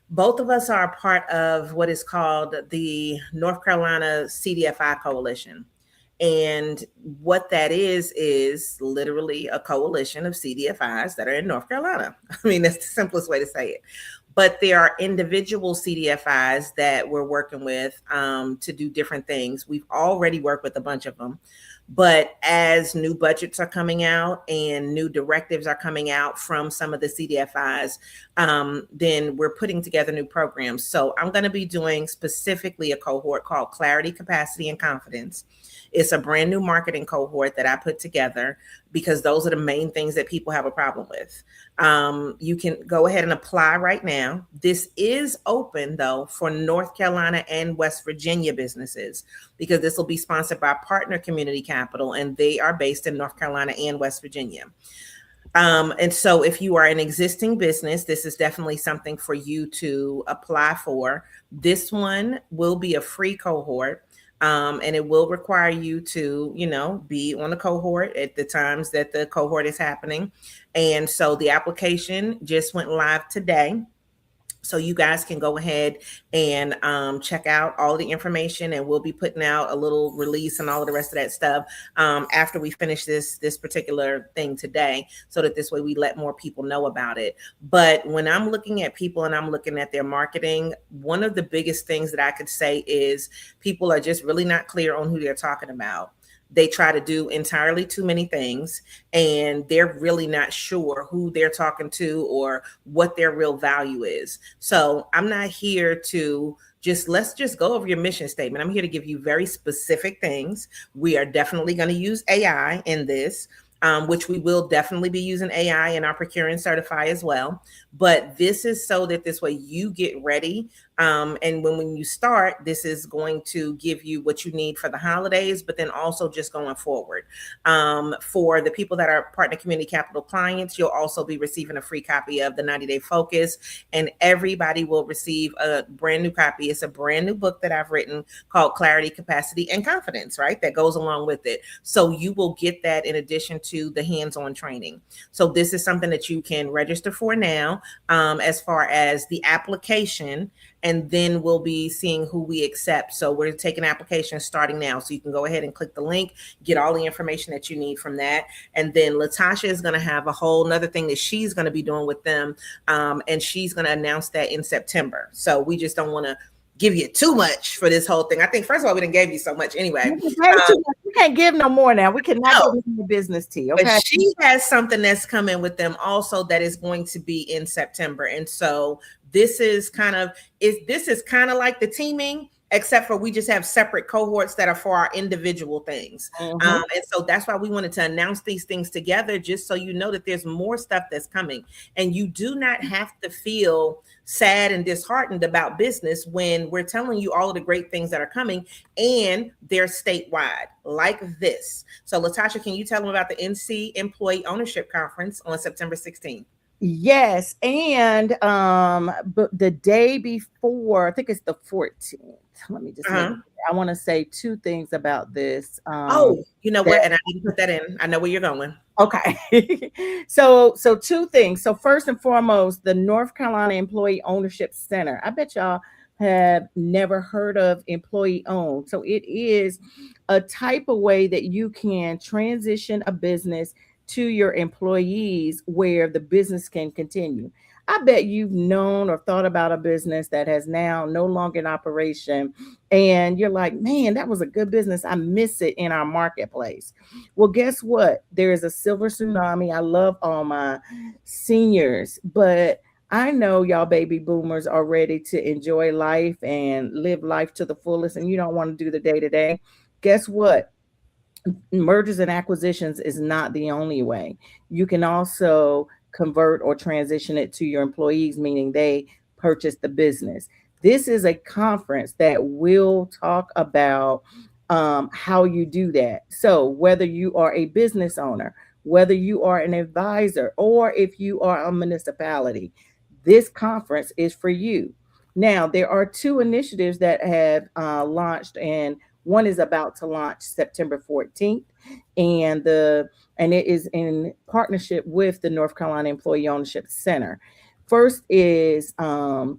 both of us are a part of what is called the North Carolina CDFI Coalition. And what that is literally a coalition of CDFIs that are in North Carolina. I mean, that's the simplest way to say it. But there are individual CDFIs that we're working with to do different things. We've already worked with a bunch of them. But as new budgets are coming out and new directives are coming out from some of the CDFIs, then we're putting together new programs. So I'm going to be doing specifically a cohort called Clarity, Capacity, and Confidence. It's a brand new marketing cohort that I put together because those are the main things that people have a problem with. You can go ahead and apply right now. This is open, though, for North Carolina and West Virginia businesses, because this will be sponsored by Partner Community Capital, and they are based in North Carolina and West Virginia. And so if you are an existing business, this is definitely something for you to apply for. This one will be a free cohort. And it will require you to, be on the cohort at the times that the cohort is happening. And so the application just went live today. So you guys can go ahead and check out all the information, and we'll be putting out a little release and all of the rest of that stuff after we finish this particular thing today, so that this way we let more people know about it. But when I'm looking at people and I'm looking at their marketing, one of the biggest things that I could say is people are just really not clear on who they're talking about. they try to do entirely too many things, and they're really not sure who they're talking to or what their real value is. So I'm not here to let's just go over your mission statement. I'm here to give you very specific things. We are definitely going to use AI in this, which we will definitely be using AI in our Procure and Certify as well. But this is so that this way you get ready. And when you start, this is going to give you what you need for the holidays, but then also just going forward. For the people that are Partner Community Capital clients, you'll also be receiving a free copy of the 90-Day Focus, and everybody will receive a brand new copy. It's a brand new book that I've written called Clarity, Capacity, and Confidence, right? That goes along with it. So you will get that in addition to the hands-on training. So this is something that you can register for now, as far as the application, and then we'll be seeing who we accept. So we're taking applications starting now. So you can go ahead and click the link, get all the information that you need from that. And then La-Tasha is going to have a whole nother thing that she's going to be doing with them. And she's going to announce that in September. So we just don't want to give you too much for this whole thing. I think, first of all, we didn't give you so much anyway. We can't give no more now. We cannot give any business tea. Okay. But she has something that's coming with them also that is going to be in September. And so this is kind of like the teaming, except for we just have separate cohorts that are for our individual things. Mm-hmm. And so that's why we wanted to announce these things together, just so you know that there's more stuff that's coming. And you do not have to feel sad and disheartened about business when we're telling you all of the great things that are coming, and they're statewide like this. So La-Tasha, can you tell them about the NC Employee Ownership Conference on September 16th? Yes, and but the day before, I think it's the 14th. Let me just I want to say two things about this. You know what? And I didn't put that in. I know where you're going. Okay. So two things. So first and foremost, the North Carolina Employee Ownership Center. I bet y'all have never heard of employee owned. So it is a type of way that you can transition a business to your employees where the business can continue. I bet you've known or thought about a business that has now no longer in operation, and you're like, man, that was a good business. I miss it in our marketplace. Well, guess what? There is a silver tsunami. I love all my seniors, but I know y'all baby boomers are ready to enjoy life and live life to the fullest, and you don't want to do the day-to-day. Guess what? Mergers and acquisitions is not the only way. You can also convert or transition it to your employees, meaning they purchase the business. This is a conference that will talk about how you do that. So whether you are a business owner, whether you are an advisor, or if you are a municipality, this conference is for you. Now, there are two initiatives that have launched, and one is about to launch September 14th, and it is in partnership with the North Carolina Employee Ownership Center. First is the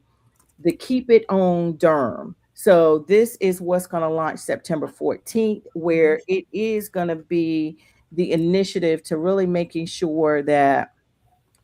Keep It On Durham. So this is what's going to launch September 14th, where it is going to be the initiative to really making sure that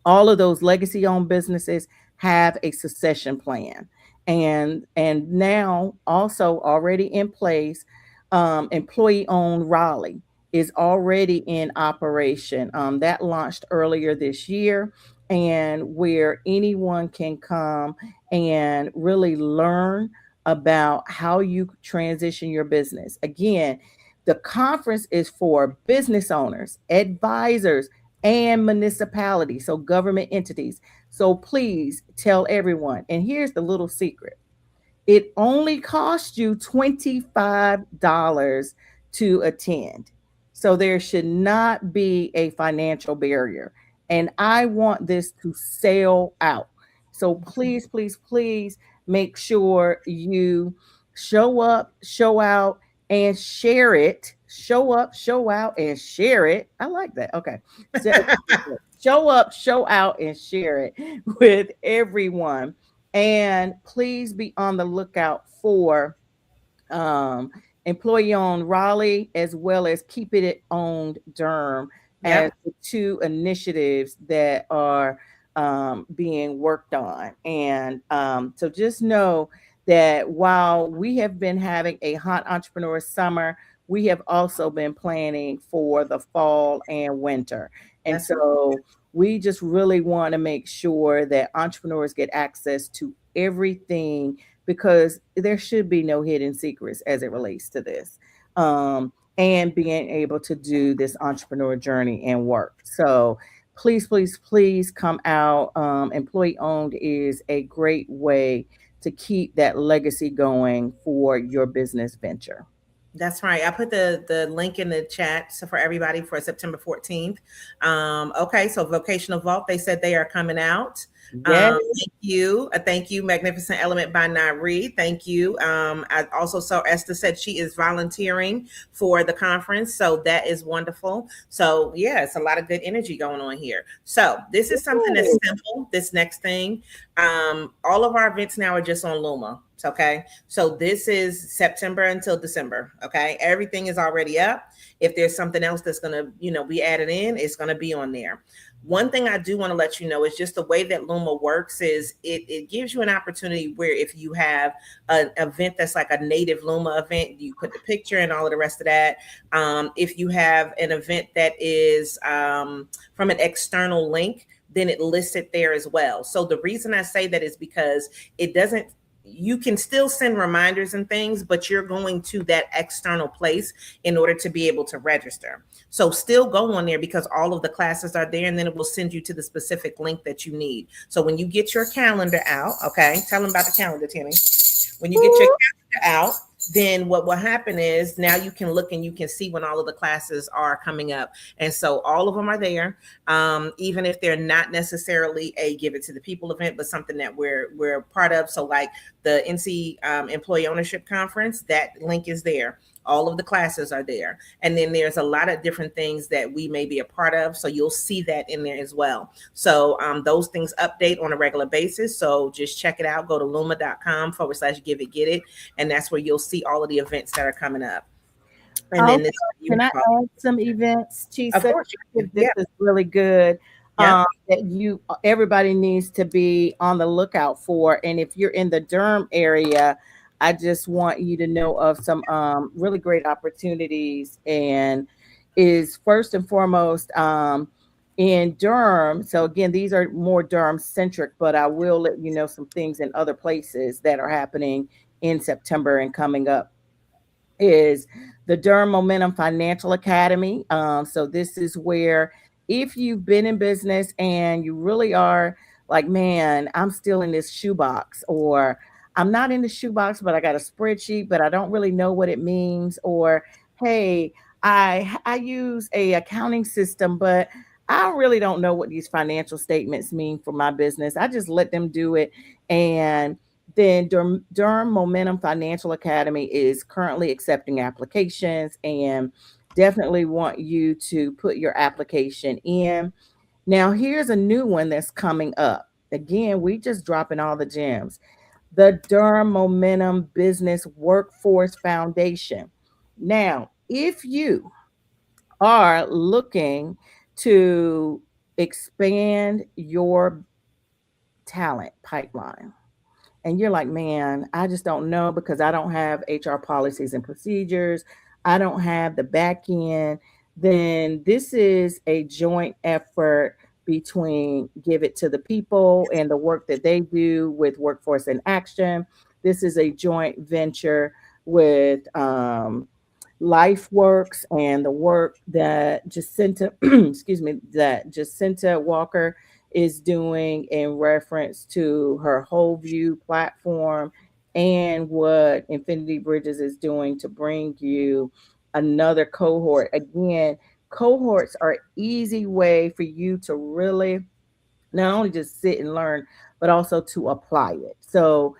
all of those legacy-owned businesses have a succession plan. And now also already in place, employee-owned Raleigh is already in operation. That launched earlier this year, and where anyone can come and really learn about how you transition your business. Again, the conference is for business owners, advisors, and municipalities, so government entities. So please tell everyone. And here's the little secret. It only costs you $25 to attend. So there should not be a financial barrier. And I want this to sell out. So please, please, please make sure you show up, show out, and share it. Show up, show out, and share it. I like that. Okay. So, show up, show out, and share it with everyone. And please be on the lookout for Employee Owned Raleigh, as well as Keep It Owned Durham, as the two initiatives that are being worked on. And so just know that while we have been having a hot entrepreneur summer, we have also been planning for the fall and winter. And That's so we just really want to make sure that entrepreneurs get access to everything, because there should be no hidden secrets as it relates to this. And being able to do this entrepreneur journey and work. So please, please, please come out. Employee owned is a great way to keep that legacy going for your business venture. That's right. I put the link in the chat so for everybody for September 14th. Okay, so Vocational Vault, they said they are coming out. Yes. Thank you. Thank you, Magnificent Element by Nyree. Thank you. I also saw Esther said she is volunteering for the conference. So that is wonderful. So yeah, it's a lot of good energy going on here. So this is something that's simple. This next thing. All of our events now are just on Luma. Okay. So this is September until December. Okay. Everything is already up. If there's something else that's going to, be added in, it's going to be on there. One thing I do want to let you know is just the way that Luma works is it gives you an opportunity where if you have an event that's like a native Luma event, you put the picture and all of the rest of that. If you have an event that is from an external link, then it lists it there as well. So the reason I say that is because it doesn't, you can still send reminders and things, but you're going to that external place in order to be able to register. So still go on there because all of the classes are there, and then it will send you to the specific link that you need. So when you get your calendar out, okay, tell them about the calendar, Timmy. When you get your calendar out, then what will happen is now you can look and you can see when all of the classes are coming up. And so all of them are there, even if they're not necessarily a Give It to the People event, but something that we're part of. So like the NC Employee Ownership Conference, that link is there. All of the classes are there. And then there's a lot of different things that we may be a part of. So you'll see that in there as well. So those things update on a regular basis. So just check it out. Go to luma.com/give it, get it. And that's where you'll see all of the events that are coming up. And then can I add some events, Chisa? Of course, this is really good. Yeah. That everybody needs to be on the lookout for. And if you're in the Durham area, I just want you to know of some really great opportunities. And is first and foremost in Durham. So again, these are more Durham centric, but I will let you know some things in other places that are happening in September and coming up. Is the Durham Momentum Financial Academy. So this is where if you've been in business and you really are like, man, I'm still in this shoebox, or I'm not in the shoebox, but I got a spreadsheet, but I don't really know what it means. Or, hey, I use a accounting system, but I really don't know what these financial statements mean for my business. I just let them do it. And then Durham Momentum Financial Academy is currently accepting applications, and definitely want you to put your application in. Now, here's a new one that's coming up. Again, we just dropping all the gems. The Durham Momentum Business Workforce Foundation. Now, if you are looking to expand your talent pipeline, and you're like, man, I just don't know because I don't have HR policies and procedures, I don't have the back end, then this is a joint effort between Give It to the People and the work that they do with Workforce in Action. This is a joint venture with LifeWorks and the work that Jacinta, excuse me, that Jacinta Walker is doing in reference to her whole view platform, and what Infinity Bridges is doing to bring you another cohort. Again, cohorts are easy way for you to really not only just sit and learn, but also to apply it. So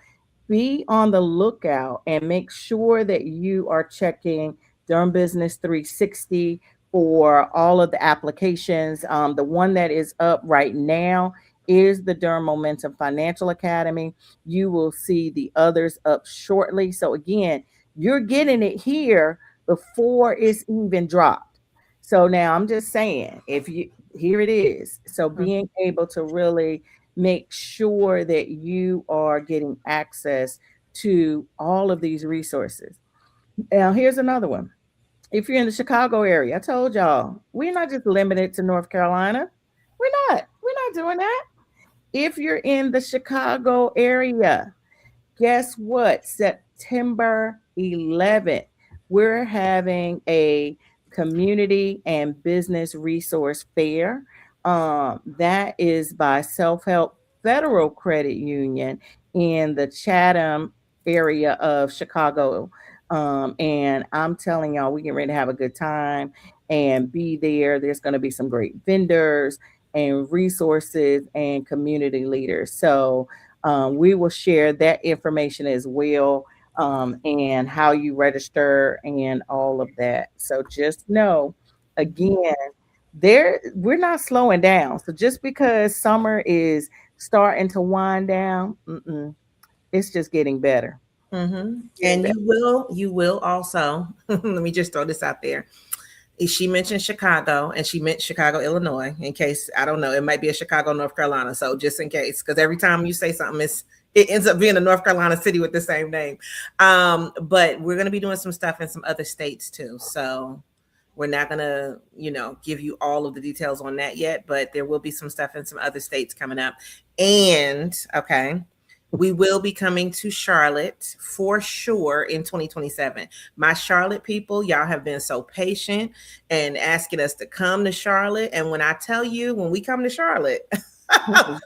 be on the lookout and make sure that you are checking Durham Business 360 for all of the applications. The one that is up right now is the Durham Momentum Financial Academy. You will see the others up shortly. So again, you're getting it here before it's even dropped. So now I'm just saying, if you here it is. So being able to really make sure that you are getting access to all of these resources. Now, here's another one. If you're in the Chicago area, I told y'all, we're not just limited to North Carolina. We're not doing that. If you're in the Chicago area, guess what? September 11th, we're having a community and business resource fair. That is by Self Help Federal Credit Union in the Chatham area of Chicago. And I'm telling y'all, we get ready to have a good time and be there. There's going to be some great vendors and resources and community leaders. So we will share that information as well, and how you register and all of that. So just know, again, there we're not slowing down. So just because summer is starting to wind down, it's just getting better. Mm-hmm. Getting And better. you will also, let me just throw this out there. She mentioned Chicago and she meant Chicago, Illinois, in case, I don't know, it might be a Chicago, North Carolina. So just in case, because every time you say something, it ends up being a North Carolina city with the same name. But we're going to be doing some stuff in some other states too. So we're not going to, give you all of the details on that yet, but there will be some stuff in some other states coming up. And okay, we will be coming to Charlotte for sure in 2027. My Charlotte people, y'all have been so patient and asking us to come to Charlotte. And when I tell you, when we come to Charlotte,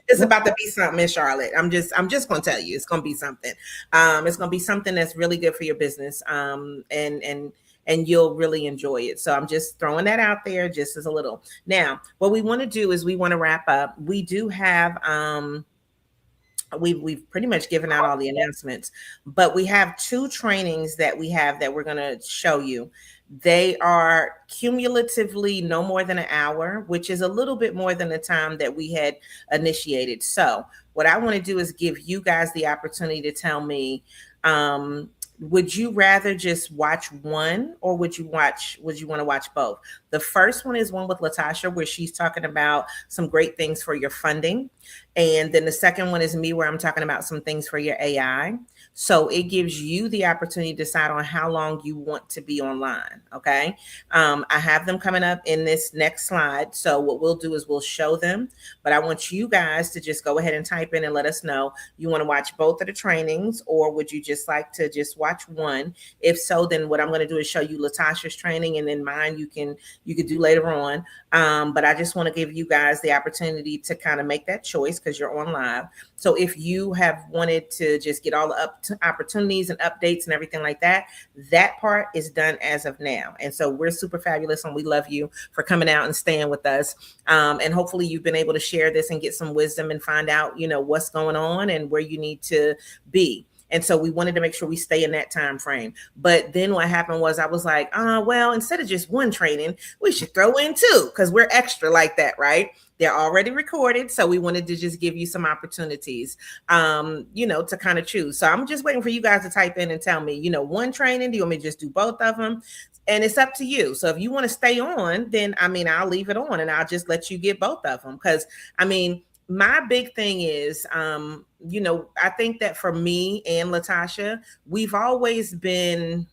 it's about to be something in Charlotte. I'm just gonna tell you, it's gonna be something. It's gonna be something that's really good for your business. And you'll really enjoy it. So I'm just throwing that out there just as a little. Now, what we want to do is we want to wrap up. We do have we've pretty much given out all the announcements, but we have 2 trainings that we're going to show you. They are cumulatively no more than an hour, which is a little bit more than the time that we had initiated. So what I want to do is give you guys the opportunity to tell me, would you rather just watch one, or would you want to watch both? The first one is one with La-Tasha, where she's talking about some great things for your funding. And then the second one is me, where I'm talking about some things for your AI. So it gives you the opportunity to decide on how long you want to be online. Okay. I have them coming up in this next slide. So what we'll do is we'll show them, but I want you guys to just go ahead and type in and let us know, you want to watch both of the trainings, or would you just like to just watch one? If so, then what I'm going to do is show you La-Tasha's training, and then mine you can do later on. But I just want to give you guys the opportunity to kind of make that choice because you're on live. So if you have wanted to just get all the opportunities and updates and everything like that, that part is done as of now. And so we're super fabulous, and we love you for coming out and staying with us. And hopefully you've been able to share this and get some wisdom and find out, what's going on and where you need to be. And so we wanted to make sure we stay in that time frame. But then what happened was I was like, well, instead of just one training, we should throw in 2 because we're extra like that, right? They're already recorded. So we wanted to just give you some opportunities, to kind of choose. So I'm just waiting for you guys to type in and tell me, one training, do you want me to just do both of them? And it's up to you. So if you want to stay on, then, I'll leave it on and I'll just let you get both of them. Because, my big thing is, I think that for me and La-Tasha, we've always been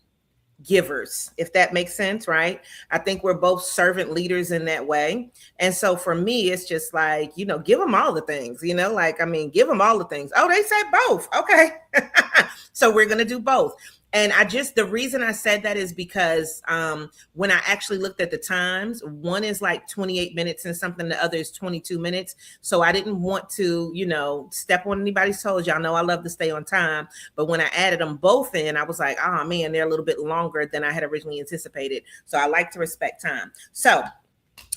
givers, if that makes sense, right? I think we're both servant leaders in that way. And so for me, it's just like, give them all the things, give them all the things. Oh, they said both. Okay. So we're going to do both. And the reason I said that is because when I actually looked at the times, one is like 28 minutes and something, the other is 22 minutes. So I didn't want to, step on anybody's toes. Y'all know I love to stay on time. But when I added them both in, I was like, oh man, they're a little bit longer than I had originally anticipated. So I like to respect time. So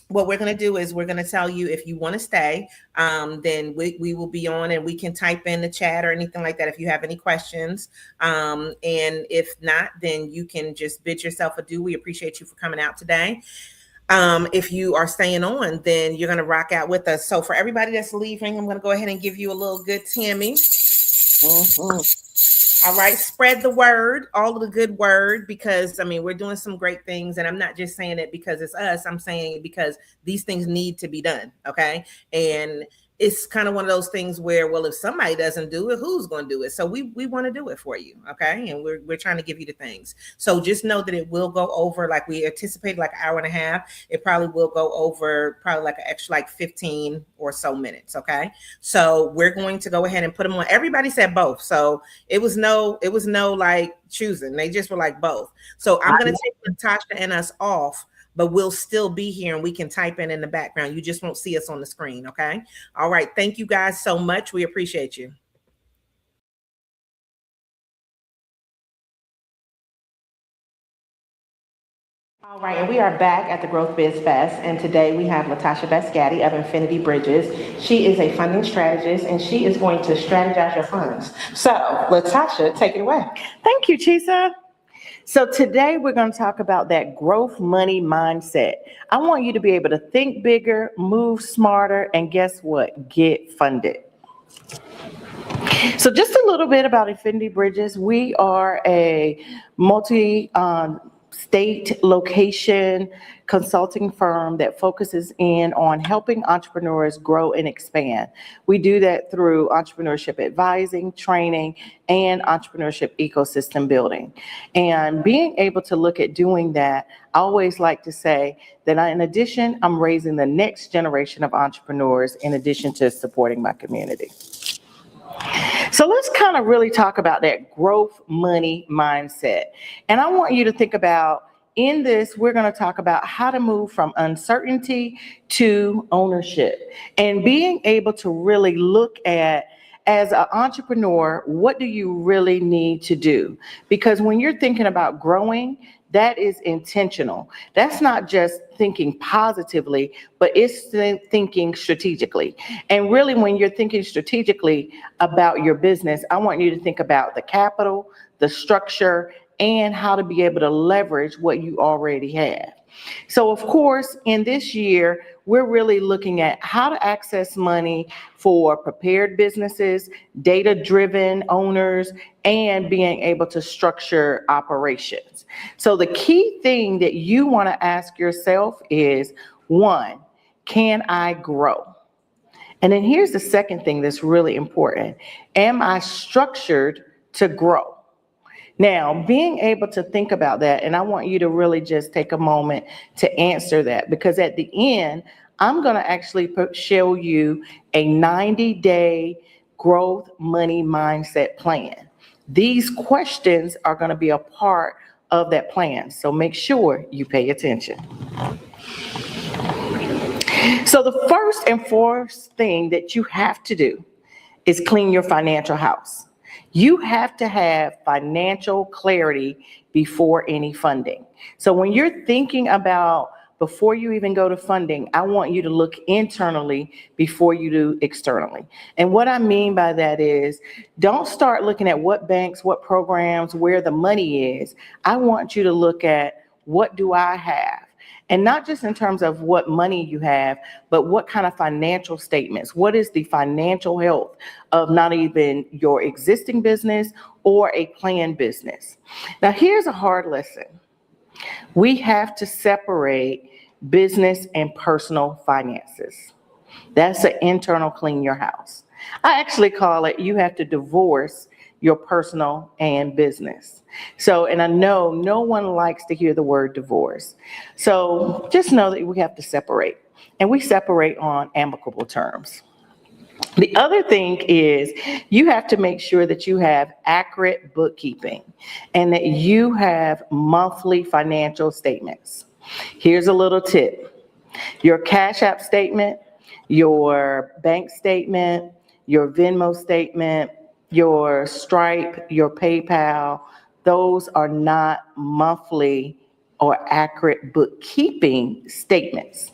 what we're going to do is we're going to tell you if you want to stay, then we will be on, and we can type in the chat or anything like that if you have any questions. And if not, then you can just bid yourself adieu. We appreciate you for coming out today. If you are staying on, then you're going to rock out with us. So for everybody that's leaving, I'm going to go ahead and give you a little good Tammy. All right, spread the word, all of the good word, because we're doing some great things, and I'm not just saying it because it's us. I'm saying it because these things need to be done. Okay. And it's kind of one of those things where, well, if somebody doesn't do it, who's going to do it? So we want to do it for you, okay? And we're trying to give you the things. So just know that it will go over, like we anticipated, like an hour and a half. It probably will go over probably like an extra like 15 or so minutes, okay? So we're going to go ahead and put them on. Everybody said both, so it was no like choosing. They just were like both. So I'm going to take La-Tasha and us off, but we'll still be here and we can type in the background. You just won't see us on the screen, okay? All right, thank you guys so much. We appreciate you. All right, and we are back at the Growth Biz Fest, and today we have La-Tasha Best-Gaddy of Infinity Bridges. She is a funding strategist, and she is going to strategize your funds. So, La-Tasha, take it away. Thank you, Chisa. So today we're going to talk about that growth money mindset. I want you to be able to think bigger, move smarter, and guess what? Get funded. So just a little bit about Infinity Bridges. We are a multi-state location consulting firm that focuses in on helping entrepreneurs grow and expand. We do that through entrepreneurship advising, training, and entrepreneurship ecosystem building. And being able to look at doing that, I always like to say that in addition, I'm raising the next generation of entrepreneurs in addition to supporting my community. So let's kind of really talk about that growth money mindset. And I want you to think about, in this, we're going to talk about how to move from uncertainty to ownership and being able to really look at, as an entrepreneur, what do you really need to do? Because when you're thinking about growing, that is intentional. That's not just thinking positively, but it's thinking strategically. And really, when you're thinking strategically about your business, I want you to think about the capital, the structure, and how to be able to leverage what you already have. So of course, in this year, we're really looking at how to access money for prepared businesses, data-driven owners, and being able to structure operations. So the key thing that you want to ask yourself is, one, can I grow? And then here's the second thing that's really important. Am I structured to grow? Now, being able to think about that, and I want you to really just take a moment to answer that, because at the end, I'm going to actually show you a 90-day growth money mindset plan. These questions are going to be a part of that plan, so make sure you pay attention. So the first and foremost thing that you have to do is clean your financial house. You have to have financial clarity before any funding. So when you're thinking about, before you even go to funding, I want you to look internally before you do externally. And what I mean by that is, don't start looking at what banks, what programs, where the money is. I want you to look at, what do I have? And not just in terms of what money you have, but what kind of financial statements, what is the financial health of not even your existing business or a planned business. Now, here's a hard lesson. We have to separate business and personal finances. That's an internal clean your house. I actually call it, you have to divorce your personal and business. So, and I know no one likes to hear the word divorce. So just know that we have to separate, and we separate on amicable terms. The other thing is, you have to make sure that you have accurate bookkeeping and that you have monthly financial statements. Here's a little tip. Your Cash App statement, your bank statement, your Venmo statement, your Stripe, your PayPal, those are not monthly or accurate bookkeeping statements.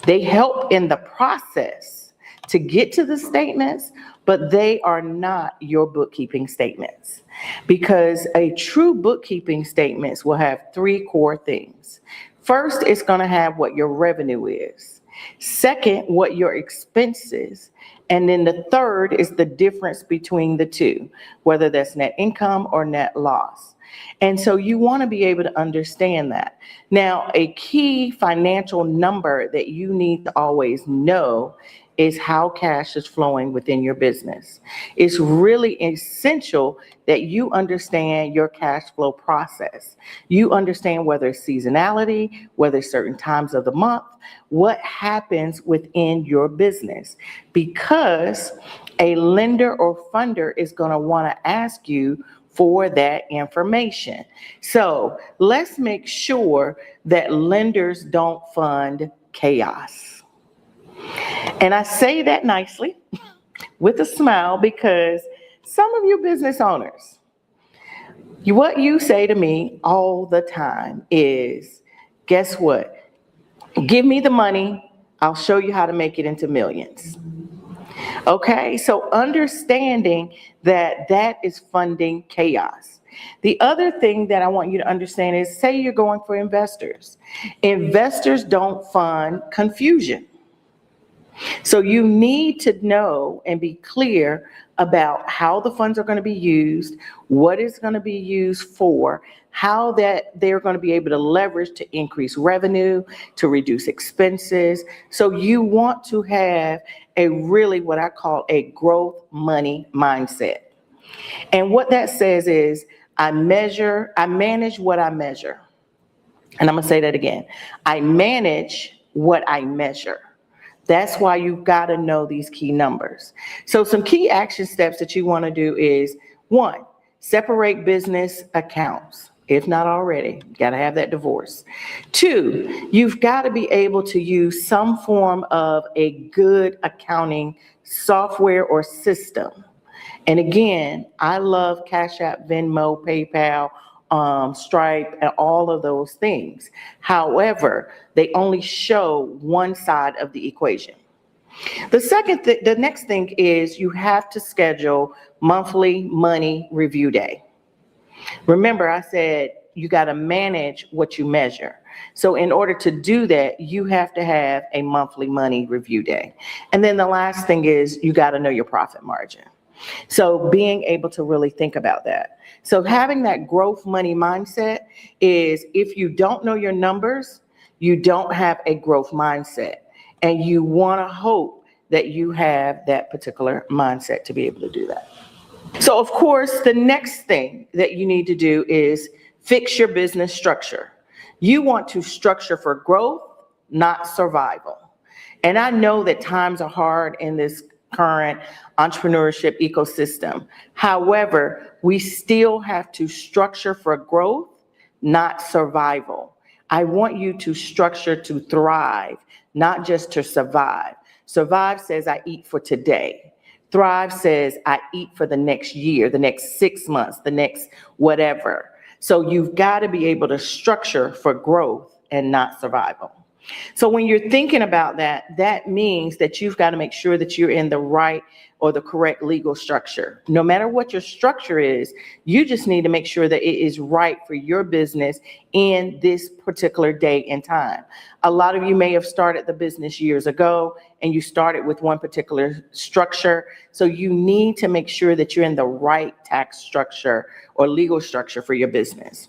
They help in the process to get to the statements, but they are not your bookkeeping statements, because a true bookkeeping statements will have three core things. First, it's going to have what your revenue is. Second, what your expenses. And then the third is the difference between the two, whether that's net income or net loss. And so you want to be able to understand that. Now, a key financial number that you need to always know is how cash is flowing within your business. It's really essential that you understand your cash flow process. You understand whether it's seasonality, whether it's certain times of the month, what happens within your business, because a lender or funder is going to want to ask you for that information. So let's make sure that lenders don't fund chaos. And I say that nicely with a smile, because some of you business owners, what you say to me all the time is, guess what? Give me the money, I'll show you how to make it into millions. Okay, so understanding that that is funding chaos. The other thing that I want you to understand is, say you're going for investors. Investors don't fund confusion. So you need to know and be clear about how the funds are going to be used, what it's going to be used for, how that they're going to be able to leverage to increase revenue, to reduce expenses. So you want to have a really what I call a growth money mindset. And what that says is, I manage what I measure. And I'm going to say that again. I manage what I measure. That's why you've got to know these key numbers. So some key action steps that you want to do is, 1, separate business accounts. If not already, you got to have that divorce. 2, you've got to be able to use some form of a good accounting software or system. And again, I love Cash App, Venmo, PayPal, Stripe, and all of those things. However, they only show one side of the equation. The next thing is, you have to schedule monthly money review day. Remember, I said you got to manage what you measure. So in order to do that, you have to have a monthly money review day. And then the last thing is, you got to know your profit margin. So being able to really think about that. So having that growth money mindset is, if you don't know your numbers, you don't have a growth mindset. And you want to hope that you have that particular mindset to be able to do that. So of course, the next thing that you need to do is fix your business structure. You want to structure for growth, not survival. And I know that times are hard in this current entrepreneurship ecosystem. However, we still have to structure for growth, not survival. I want you to structure to thrive, not just to survive. Survive says I eat for today. Thrive says I eat for the next year, the next 6 months, the next whatever. So you've got to be able to structure for growth and not survival. So when you're thinking about that, that means that you've got to make sure that you're in the right or the correct legal structure. No matter what your structure is, you just need to make sure that it is right for your business in this particular day and time. A lot of you may have started the business years ago and you started with one particular structure. So you need to make sure that you're in the right tax structure or legal structure for your business.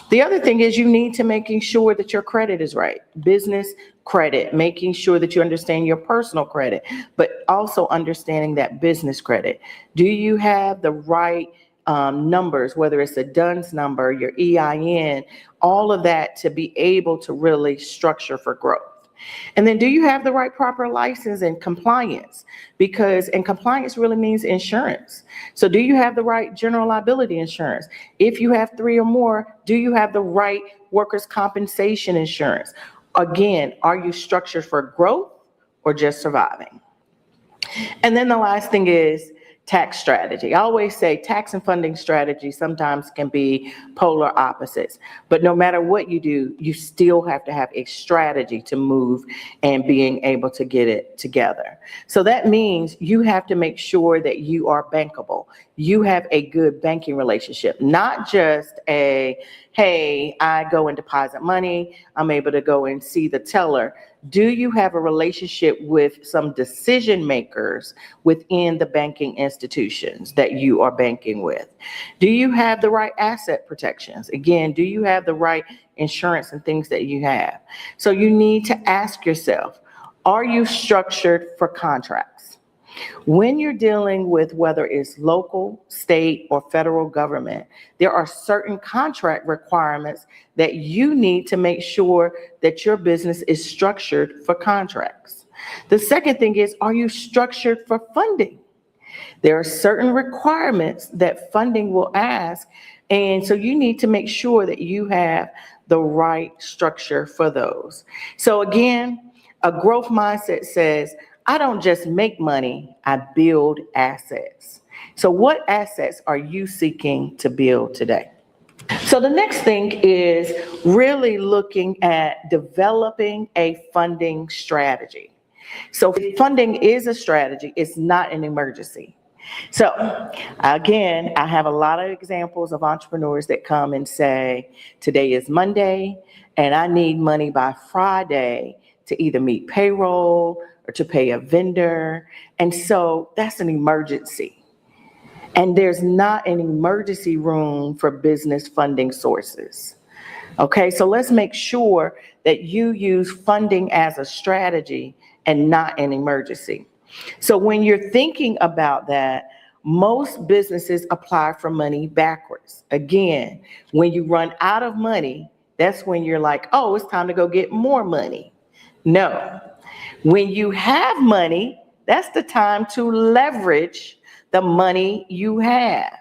The other thing is, you need to making sure that your credit is right. Business credit, making sure that you understand your personal credit, but also understanding that business credit. Do you have the right numbers, whether it's a DUNS number, your EIN, all of that, to be able to really structure for growth? And then, do you have the right proper license and compliance? And compliance really means insurance. So do you have the right general liability insurance? If you have 3 or more, do you have the right workers' compensation insurance? Again, are you structured for growth or just surviving? And then the last thing is tax strategy. I always say tax and funding strategy sometimes can be polar opposites, but no matter what you do, you still have to have a strategy to move and being able to get it together. So that means you have to make sure that you are bankable. You have a good banking relationship, not just a, hey, I go and deposit money, I'm able to go and see the teller. Do you have a relationship with some decision makers within the banking institutions that you are banking with? Do you have the right asset protections? Again, do you have the right insurance and things that you have? So you need to ask yourself, Are you structured for contracts? When you're dealing with whether it's local, state, or federal government, there are certain contract requirements that you need to make sure that your business is structured for contracts. The second thing is, are you structured for funding? There are certain requirements that funding will ask, and so you need to make sure that you have the right structure for those. So again, a growth mindset says, I don't just make money, I build assets. So what assets are you seeking to build today? So the next thing is really looking at developing a funding strategy. So funding is a strategy, it's not an emergency. So again, I have a lot of examples of entrepreneurs that come and say, today is Monday and I need money by Friday to either meet payroll or to pay a vendor. And so that's an emergency. And there's not an emergency room for business funding sources. Okay, so let's make sure that you use funding as a strategy and not an emergency. So when you're thinking about that, most businesses apply for money backwards. Again, when you run out of money, that's when you're like, oh, it's time to go get more money. No. When you have money, that's the time to leverage the money you have.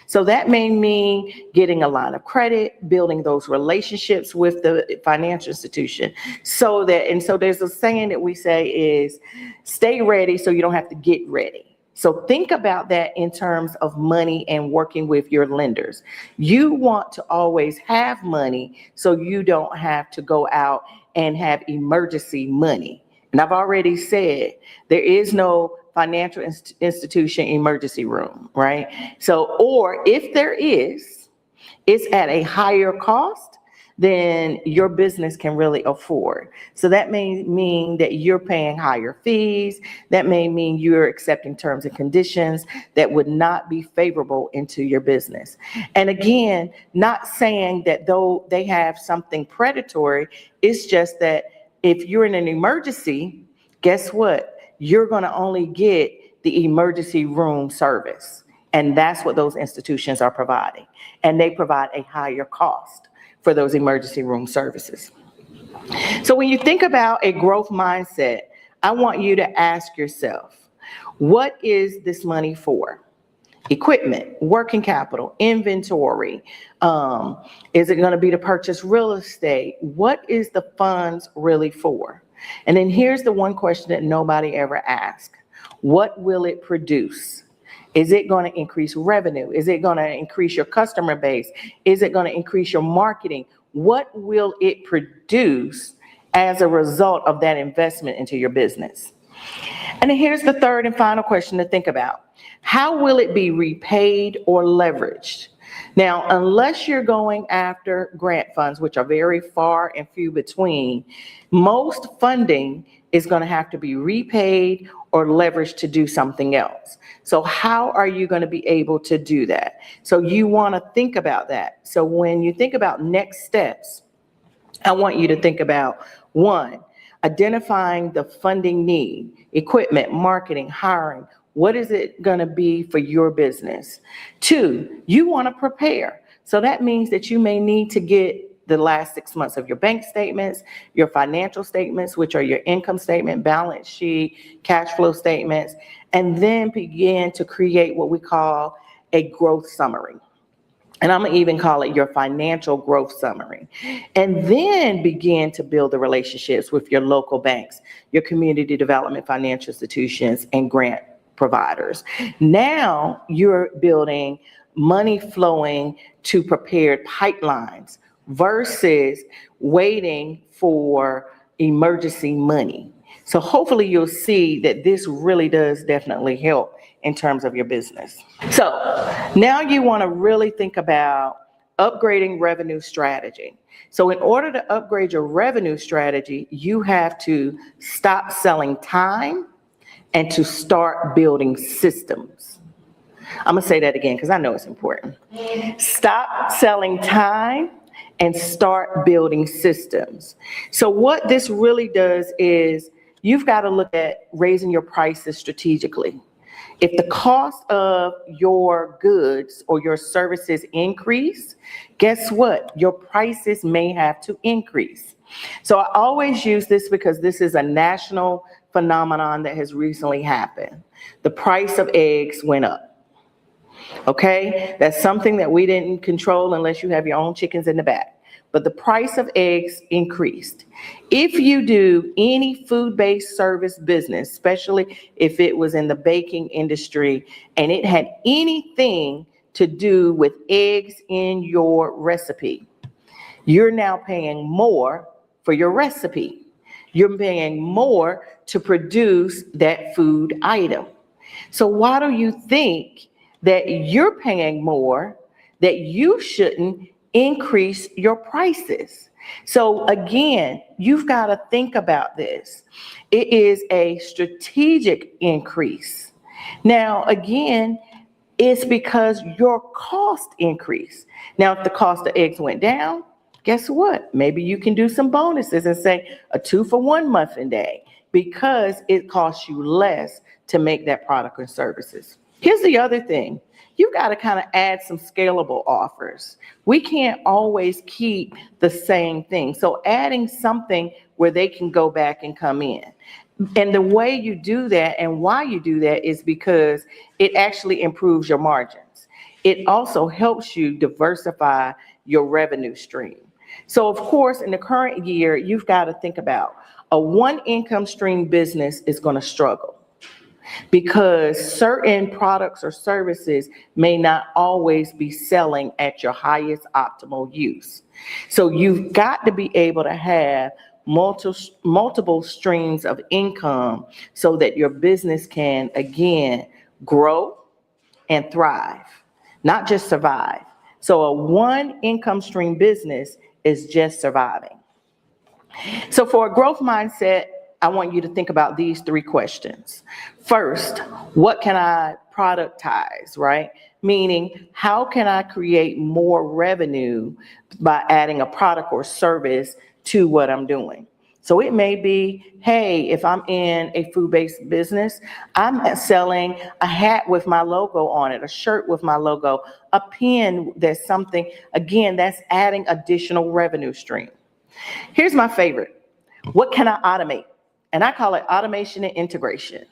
So that may mean getting a line of credit, building those relationships with the financial institution. So there's a saying that we say is, stay ready so you don't have to get ready. So think about that in terms of money and working with your lenders. You want to always have money so you don't have to go out and have emergency money. And I've already said there is no financial institution emergency room, right? So, or if there is, it's at a higher cost than your business can really afford. So that may mean that you're paying higher fees. That may mean you're accepting terms and conditions that would not be favorable into your business. And again, not saying that though they have something predatory, it's just that if you're in an emergency, guess what? You're going to only get the emergency room service. And that's what those institutions are providing. And they provide a higher cost for those emergency room services. So when you think about a growth mindset, I want you to ask yourself, what is this money for? Equipment, working capital, inventory. Is it going to be to purchase real estate? What is the funds really for? And then here's the one question that nobody ever asks. What will it produce? Is it going to increase revenue? Is it going to increase your customer base? Is it going to increase your marketing? What will it produce as a result of that investment into your business? And then here's the third and final question to think about. How will it be repaid or leveraged? Now, unless you're going after grant funds, which are very far and few between, most funding is going to have to be repaid or leveraged to do something else. So how are you going to be able to do that? So you want to think about that. So when you think about next steps, I want you to think about, one, identifying the funding need, equipment, marketing, hiring. What is it going to be for your business? Two, you want to prepare. So that means that you may need to get the last 6 months of your bank statements, your financial statements, which are your income statement, balance sheet, cash flow statements, and then begin to create what we call a growth summary. And I'm gonna even call it your financial growth summary. And then begin to build the relationships with your local banks, your community development financial institutions, and grant providers. Now you're building money flowing to prepared pipelines versus waiting for emergency money. So hopefully you'll see that this really does definitely help in terms of your business. So now you want to really think about upgrading revenue strategy. So in order to upgrade your revenue strategy, you have to stop selling time and to start building systems. I'm gonna say that again because I know it's important. Stop selling time and start building systems. So what this really does is you've got to look at raising your prices strategically. If the cost of your goods or your services increase, guess what? Your prices may have to increase. So I always use this because this is a national phenomenon that has recently happened. The price of eggs went up. Okay, that's something that we didn't control unless you have your own chickens in the back. But the price of eggs increased. If you do any food-based service business, especially if it was in the baking industry and it had anything to do with eggs in your recipe, you're now paying more for your recipe. You're paying more to produce that food item. So why do you think that you're paying more, that you shouldn't increase your prices? So again, you've got to think about this. It is a strategic increase. Now, again, it's because your cost increased. Now, if the cost of eggs went down, guess what? Maybe you can do some bonuses and say a 2-for-1 muffin day because it costs you less to make that product or services. Here's the other thing. You've got to kind of add some scalable offers. We can't always keep the same thing. So adding something where they can go back and come in. And the way you do that and why you do that is because it actually improves your margins. It also helps you diversify your revenue stream. So of course, in the current year, you've got to think about a one income stream business is going to struggle, because certain products or services may not always be selling at your highest optimal use. So you've got to be able to have multiple streams of income so that your business can, again, grow and thrive, not just survive. So a one income stream business is just surviving. So for a growth mindset, I want you to think about these 3 questions. First, what can I productize, right? Meaning, how can I create more revenue by adding a product or service to what I'm doing? So it may be, hey, if I'm in a food-based business, I'm selling a hat with my logo on it, a shirt with my logo, a pen that's something, again, that's adding additional revenue stream. Here's my favorite. What can I automate? And I call it automation and integration,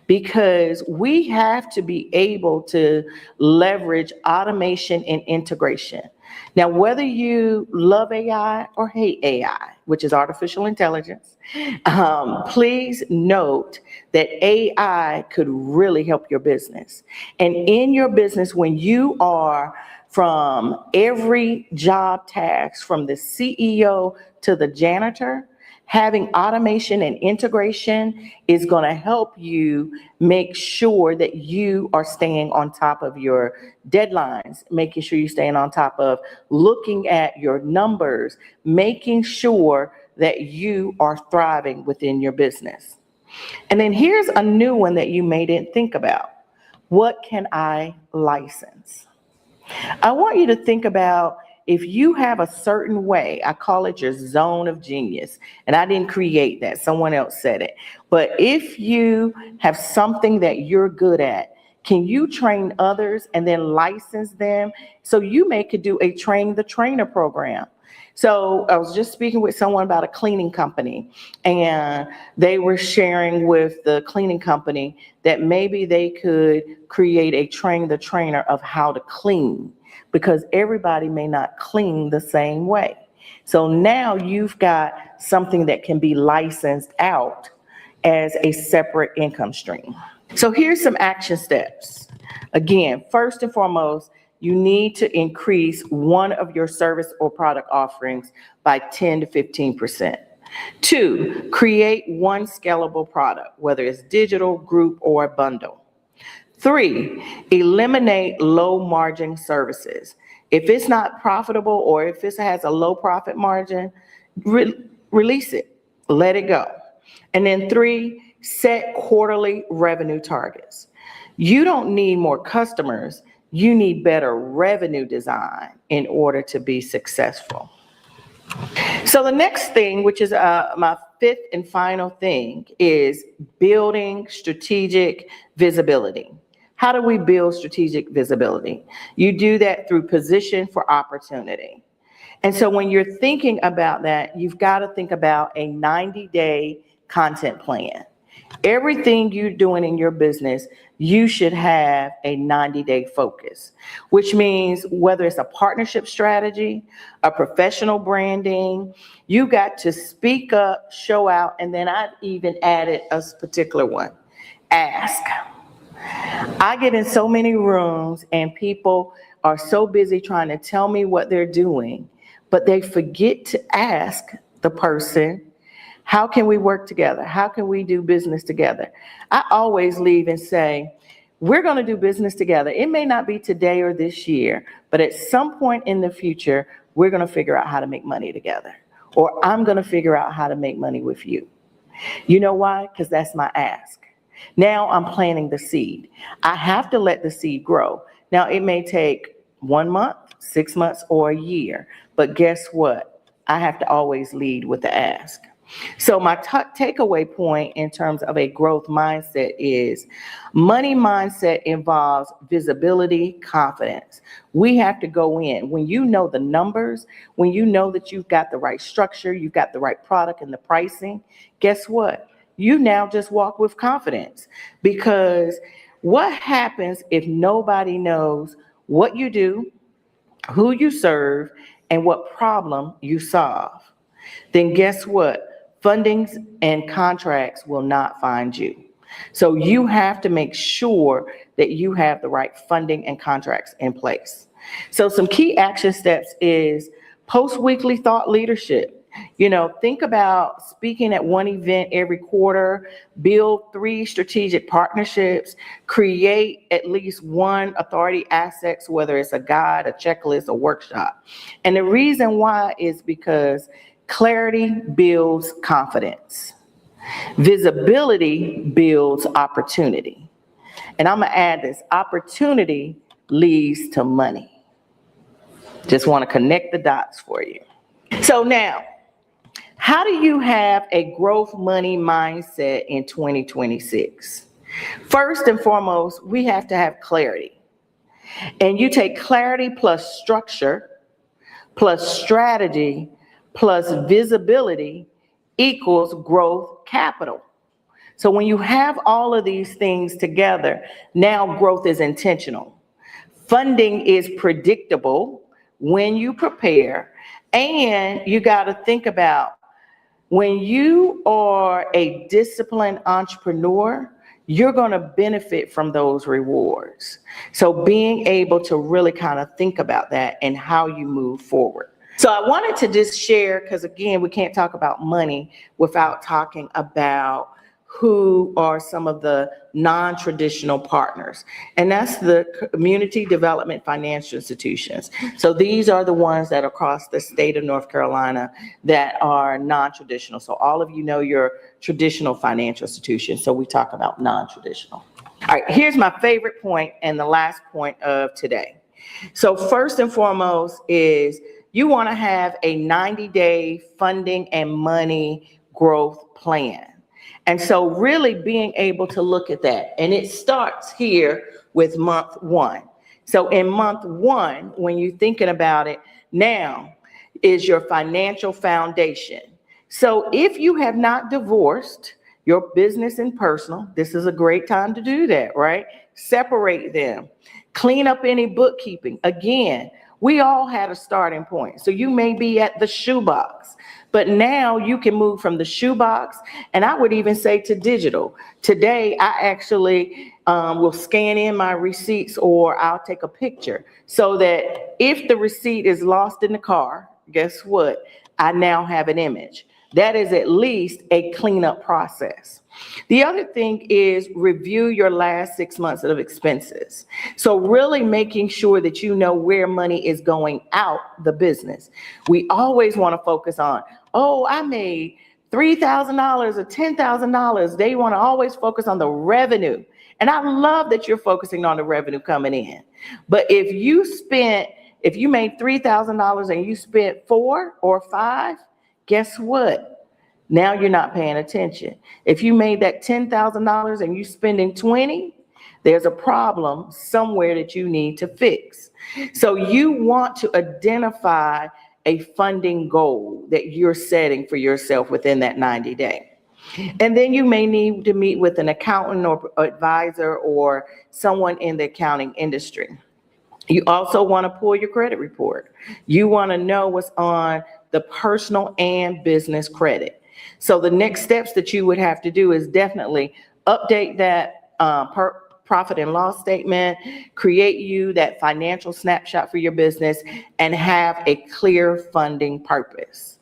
because we have to be able to leverage automation and integration. Now, whether you love AI or hate AI, which is artificial intelligence, please note that AI could really help your business. And in your business, when you are from every job task, from the CEO to the janitor, having automation and integration is going to help you make sure that you are staying on top of your deadlines, making sure you're staying on top of looking at your numbers, making sure that you are thriving within your business. And then here's a new one that you may didn't think about. What can I license? I want you to think about, if you have a certain way, I call it your zone of genius, and I didn't create that, someone else said it. But if you have something that you're good at, can you train others and then license them? So you could do a train the trainer program. So I was just speaking with someone about a cleaning company, and they were sharing with the cleaning company that maybe they could create a train the trainer of how to clean, because everybody may not clean the same way. So now you've got something that can be licensed out as a separate income stream. So here's some action steps. Again, first and foremost, you need to increase one of your service or product offerings by 10 to 15%. 2, create one scalable product, whether it's digital, group, or bundle. 3, eliminate low margin services. If it's not profitable or if it has a low profit margin, release it, let it go. And then 3, set quarterly revenue targets. You don't need more customers, you need better revenue design in order to be successful. So the next thing, which is my fifth and final thing is building strategic visibility. How do we build strategic visibility? You do that through position for opportunity. And so when you're thinking about that, you've got to think about a 90-day content plan. Everything you're doing in your business, you should have a 90-day focus, which means whether it's a partnership strategy, a professional branding, you got to speak up, show out, and then I even added a particular one, ask. I get in so many rooms and people are so busy trying to tell me what they're doing, but they forget to ask the person, how can we work together? How can we do business together? I always leave and say, we're going to do business together. It may not be today or this year, but at some point in the future, we're going to figure out how to make money together. Or I'm going to figure out how to make money with you. You know why? Because that's my ask. Now I'm planting the seed. I have to let the seed grow. Now it may take 1 month, 6 months, or a year, but guess what? I have to always lead with the ask. So my takeaway point in terms of a growth mindset is money mindset involves visibility, confidence. We have to go in. When you know the numbers, when you know that you've got the right structure, you've got the right product and the pricing, guess what? You now just walk with confidence, because what happens if nobody knows what you do, who you serve, and what problem you solve? Then guess what? Fundings and contracts will not find you. So you have to make sure that you have the right funding and contracts in place. So some key action steps is post-weekly thought leadership. You know, think about speaking at one event every quarter, build 3 strategic partnerships, create at least 1 authority assets, whether it's a guide, a checklist, a workshop. And the reason why is because clarity builds confidence. Visibility builds opportunity. And I'm going to add this, opportunity leads to money. Just want to connect the dots for you. So now, how do you have a growth money mindset in 2026? First and foremost, we have to have clarity. And you take clarity plus structure, plus strategy, plus visibility equals growth capital. So when you have all of these things together, now growth is intentional. Funding is predictable when you prepare, and you got to think about when you are a disciplined entrepreneur, you're going to benefit from those rewards. So being able to really kind of think about that and how you move forward. So I wanted to just share, because again, we can't talk about money without talking about who are some of the non-traditional partners. And that's the community development financial institutions. So these are the ones that are across the state of North Carolina that are non-traditional. So all of you know your traditional financial institutions. So we talk about non-traditional. All right, here's my favorite point and the last point of today. So first and foremost is you want to have a 90-day funding and money growth plan. And so really being able to look at that, and it starts here with month 1. So in month 1, when you're thinking about it, now is your financial foundation. So if you have not divorced your business and personal, this is a great time to do that, right? Separate them, clean up any bookkeeping. Again, we all had a starting point. So you may be at the shoebox, but now you can move from the shoebox, and I would even say to digital. Today, I actually will scan in my receipts, or I'll take a picture so that if the receipt is lost in the car, guess what? I now have an image. That is at least a cleanup process. The other thing is review your last 6 months of expenses. So really making sure that you know where money is going out the business. We always want to focus on, oh, I made $3,000 or $10,000. They want to always focus on the revenue. And I love that you're focusing on the revenue coming in. But if you made $3,000 and you spent 4 or 5, guess what? Now you're not paying attention. If you made that $10,000 and you spending 20, there's a problem somewhere that you need to fix. So you want to identify a funding goal that you're setting for yourself within that 90 day. And then you may need to meet with an accountant or advisor or someone in the accounting industry. You also want to pull your credit report. You want to know what's on the personal and business credit. So the next steps that you would have to do is definitely update that profit and loss statement, create you that financial snapshot for your business, and have a clear funding purpose.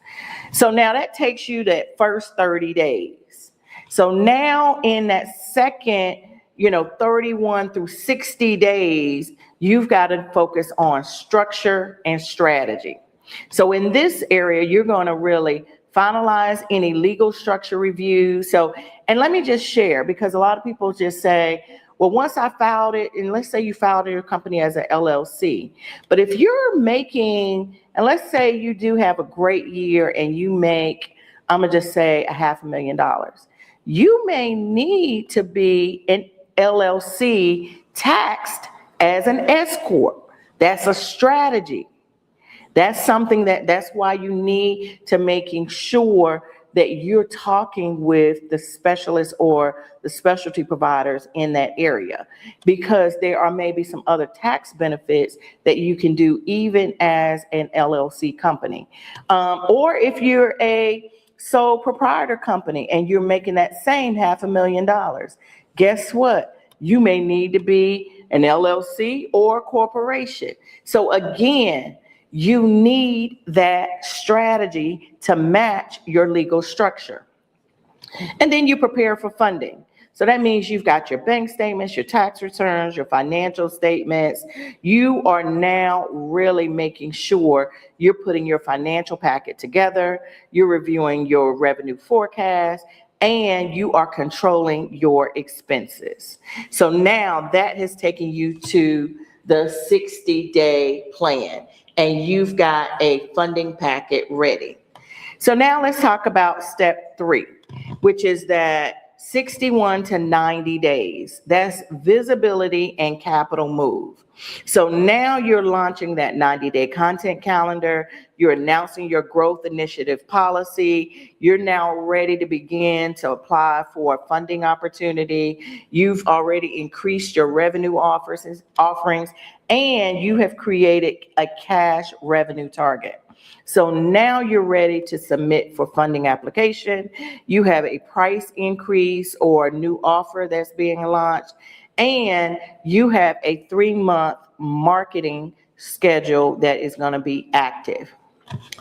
So now that takes you that first 30 days. So now in that second, 31 through 60 days, you've got to focus on structure and strategy. So in this area, you're going to really finalize any legal structure reviews. So, and let me just share, because a lot of people just say, well, once I filed it, and let's say you filed your company as an LLC, but if you're making, and let's say you do have a great year and you make, I'm gonna just say $500,000, you may need to be an LLC taxed as an S corp. That's a strategy. That's something that's why you need to making sure that you're talking with the specialists or the specialty providers in that area, because there are maybe some other tax benefits that you can do even as an LLC company. Or if you're a sole proprietor company and you're making that same $500,000, guess what? You may need to be an LLC or a corporation. So again, you need that strategy to match your legal structure. And then you prepare for funding. So that means you've got your bank statements, your tax returns, your financial statements. You are now really making sure you're putting your financial packet together, you're reviewing your revenue forecast, and you are controlling your expenses. So now that has taken you to the 60-day plan, and you've got a funding packet ready. So now let's talk about step 3, which is that 61 to 90 days. That's visibility and capital move. So now you're launching that 90-day content calendar. You're announcing your growth initiative policy. You're now ready to begin to apply for a funding opportunity. You've already increased your revenue offerings, and you have created a cash revenue target. So now you're ready to submit for funding application. You have a price increase or a new offer that's being launched, and you have a 3-month marketing schedule that is going to be active.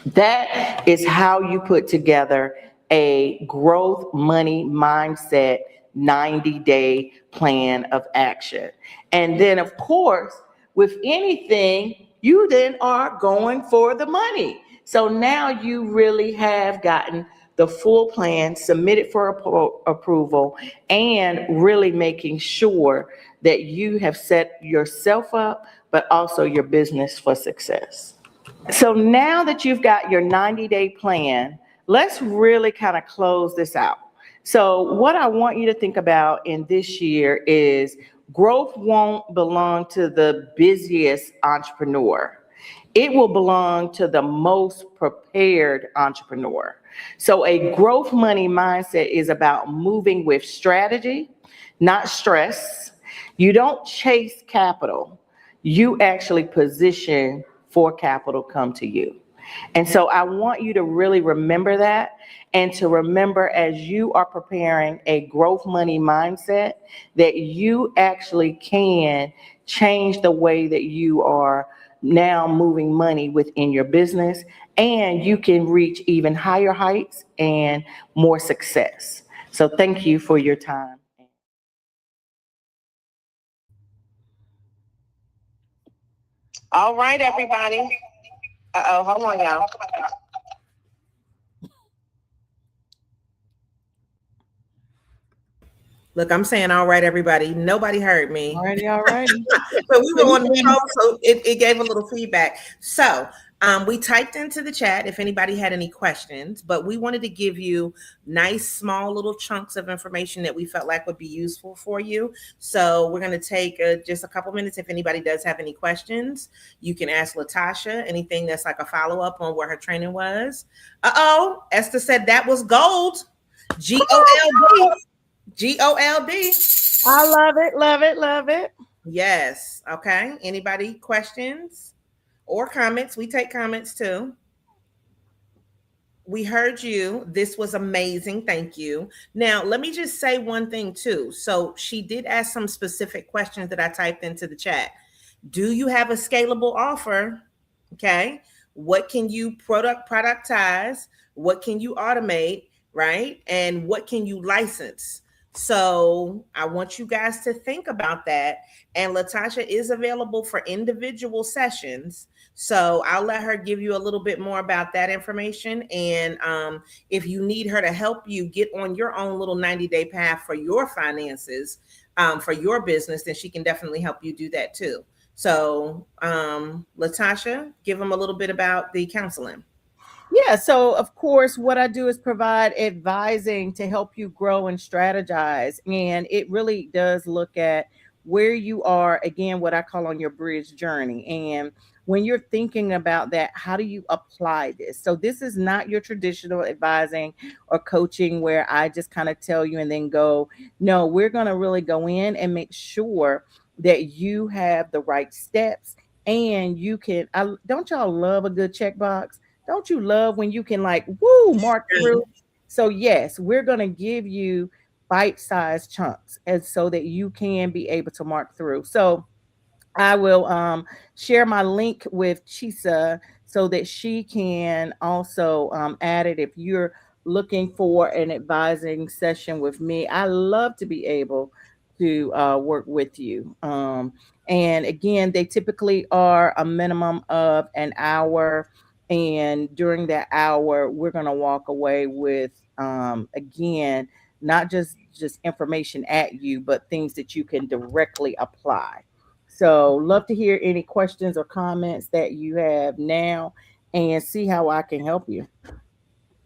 That is how you put together a growth money mindset 90-day plan of action. And then, of course, with anything, you then are going for the money. So now you really have gotten the full plan submitted for approval, and really making sure that you have set yourself up, but also your business for success. So now that you've got your 90-day plan, let's really kind of close this out. So what I want you to think about in this year is growth won't belong to the busiest entrepreneur. It will belong to the most prepared entrepreneur. So a growth money mindset is about moving with strategy, not stress. You don't chase capital. You actually position for capital come to you. And so I want you to really remember that, and to remember as you are preparing a growth money mindset that you actually can change the way that you are now moving money within your business, and you can reach even higher heights and more success. So thank you for your time. All right, everybody. Hold on, y'all. Look, I'm saying all right, everybody. Nobody heard me. All righty. But we were on the phone, so it gave a little feedback. So We typed into the chat if anybody had any questions, but we wanted to give you nice, small little chunks of information that we felt like would be useful for you. So we're going to take just a couple minutes. If anybody does have any questions, you can ask La-Tasha anything that's like a follow-up on where her training was. Uh-oh, Esther said that was gold. Gold. Gold. I love it, love it, love it. Yes. Okay. Anybody questions or comments? We take comments too. We heard you. This was amazing. Thank you. Now, let me just say one thing too. So she did ask some specific questions that I typed into the chat. Do you have a scalable offer? Okay. What can you productize? What can you automate? Right? And what can you license? So I want you guys to think about that. And La-Tasha is available for individual sessions. So I'll let her give you a little bit more about that information. And if you need her to help you get on your own little 90-day path for your finances, for your business, then she can definitely help you do that too. So La-Tasha, give them a little bit about the counseling. Yeah, so of course, what I do is provide advising to help you grow and strategize. And it really does look at where you are, again, what I call on your bridge journey. And when you're thinking about that, how do you apply this? So this is not your traditional advising or coaching where I just kind of tell you and then go. No, we're going to really go in and make sure that you have the right steps and you can. Don't y'all love a good checkbox? Don't you love when you can like, woo, mark through? So yes, we're going to give you bite-sized chunks and so that you can be able to mark through. So I will share my link with Chisa so that she can also add it if you're looking for an advising session with me. I love to be able to work with you. And again, they typically are a minimum of an hour. And during that hour, we're going to walk away with, again, not just information at you, but things that you can directly apply. So love to hear any questions or comments that you have now and see how I can help you.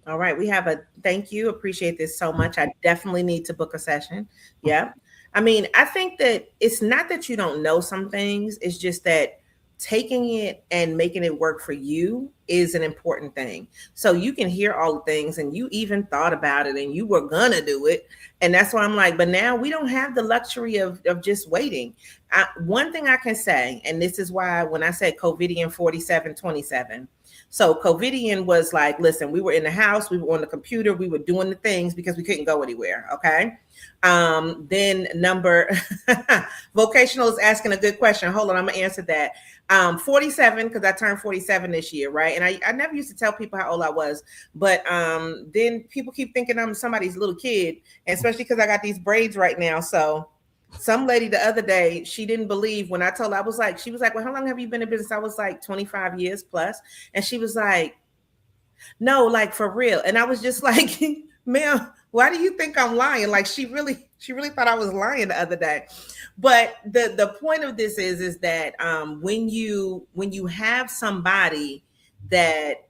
All right. We have a thank you. Appreciate this so much. I definitely need to book a session. Yeah. I mean, I think that it's not that you don't know some things. It's just that taking it and making it work for you is an important thing. So you can hear all the things and you even thought about it and you were gonna do it. And that's why I'm like, but now we don't have the luxury of just waiting. One thing I can say, and this is why when I said COVIDian 4727, so COVIDian was like, listen, we were in the house, we were on the computer, we were doing the things because we couldn't go anywhere. Okay. Then number vocational is asking a good question. Hold on, I'm gonna answer that. 47, because I turned 47 this year, right? And I never used to tell people how old I was, but then people keep thinking I'm somebody's little kid, and especially because I got these braids right now. So some lady the other day, she didn't believe when I told her, she was like, well, how long have you been in business? I was like 25 years plus. And she was like, no, like for real. And I was just like, ma'am, why do you think I'm lying? Like she really thought I was lying the other day. But the point of this is that when you have somebody that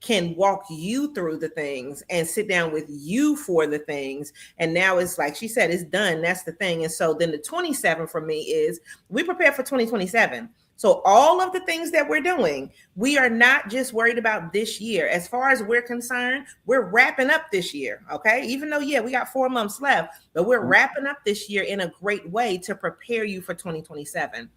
can walk you through the things and sit down with you for the things, and now it's like she said, it's done. That's the thing. And so then the 27 for me is we prepare for 2027. So all of the things that we're doing, we are not just worried about this year. As far as we're concerned, we're wrapping up this year, okay? Even though, yeah, we got 4 months left, but we're wrapping up this year in a great way to prepare you for 2027.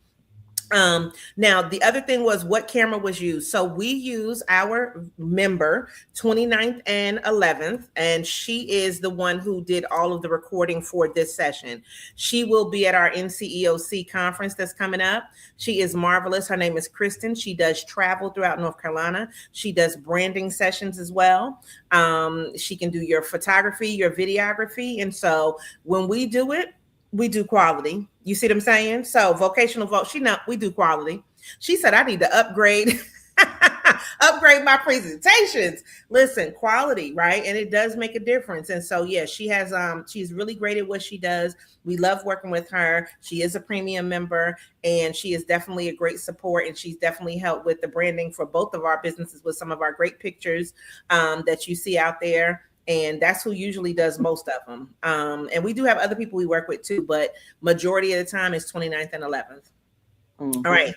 Now, the other thing was what camera was used. So we use our member 29th and 11th, and she is the one who did all of the recording for this session. She will be at our NCEOC conference that's coming up. She is marvelous. Her name is Kristen. She does travel throughout North Carolina. She does branding sessions as well. She can do your photography, your videography. And so when we do it, we do quality. You see what I'm saying? So vocational vote, we do quality. She said, I need to upgrade upgrade my presentations. Listen, quality, right? And it does make a difference. And so, yeah, she has, she's really great at what she does. We love working with her. She is a premium member, and she is definitely a great support. And she's definitely helped with the branding for both of our businesses with some of our great pictures that you see out there. And that's who usually does most of them. And we do have other people we work with too, but majority of the time is 29th and 11th. Mm-hmm. All right.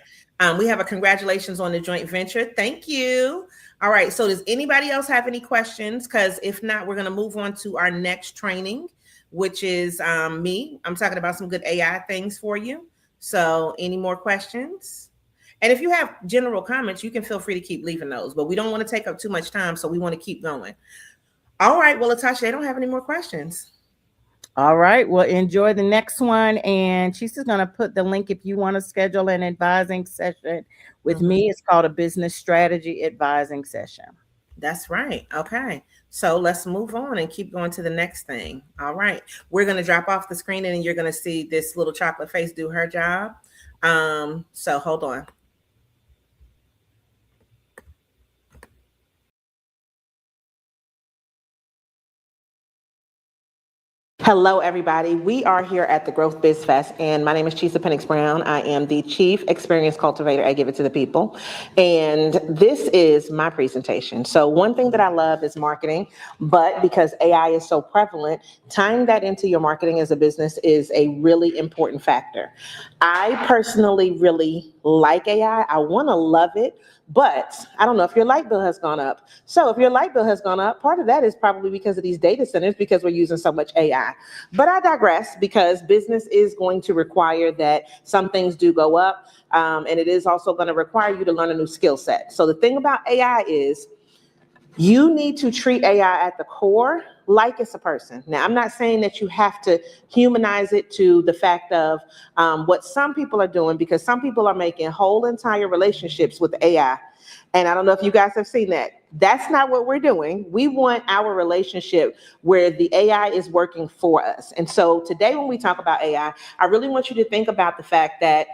We have a congratulations on the joint venture. Thank you. All right. So does anybody else have any questions? Because if not, we're going to move on to our next training, which is me. I'm talking about some good AI things for you. So any more questions? And if you have general comments, you can feel free to keep leaving those, but we don't want to take up too much time. So we want to keep going. All right. Well, La-Tasha, they don't have any more questions. All right. Well, enjoy the next one. And Chisa's going to put the link if you want to schedule an advising session with me. It's called a business strategy advising session. That's right. Okay. So let's move on and keep going to the next thing. All right. We're going to drop off the screen and you're going to see this little chocolate face do her job. So hold on. Hello, everybody. We are here at the Growth Biz Fest, and my name is Chisa Pennix-Brown. I am the Chief Experience Cultivator at Give It to the People, and this is my presentation. So one thing that I love is marketing, but because AI is so prevalent, tying that into your marketing as a business is a really important factor. I personally really like AI. I want to love it, but I don't know if your light bill has gone up. So if your light bill has gone up, part of that is probably because of these data centers, because we're using so much AI. But I digress, because business is going to require that some things do go up. And it is also going to require you to learn a new skill set. So the thing about AI is you need to treat AI at the core like it's a person. Now, I'm not saying that you have to humanize it to the fact of what some people are doing, because some people are making whole entire relationships with AI. And I don't know if you guys have seen that. That's not what we're doing. We want our relationship where the AI is working for us. And so today when we talk about AI, I really want you to think about the fact that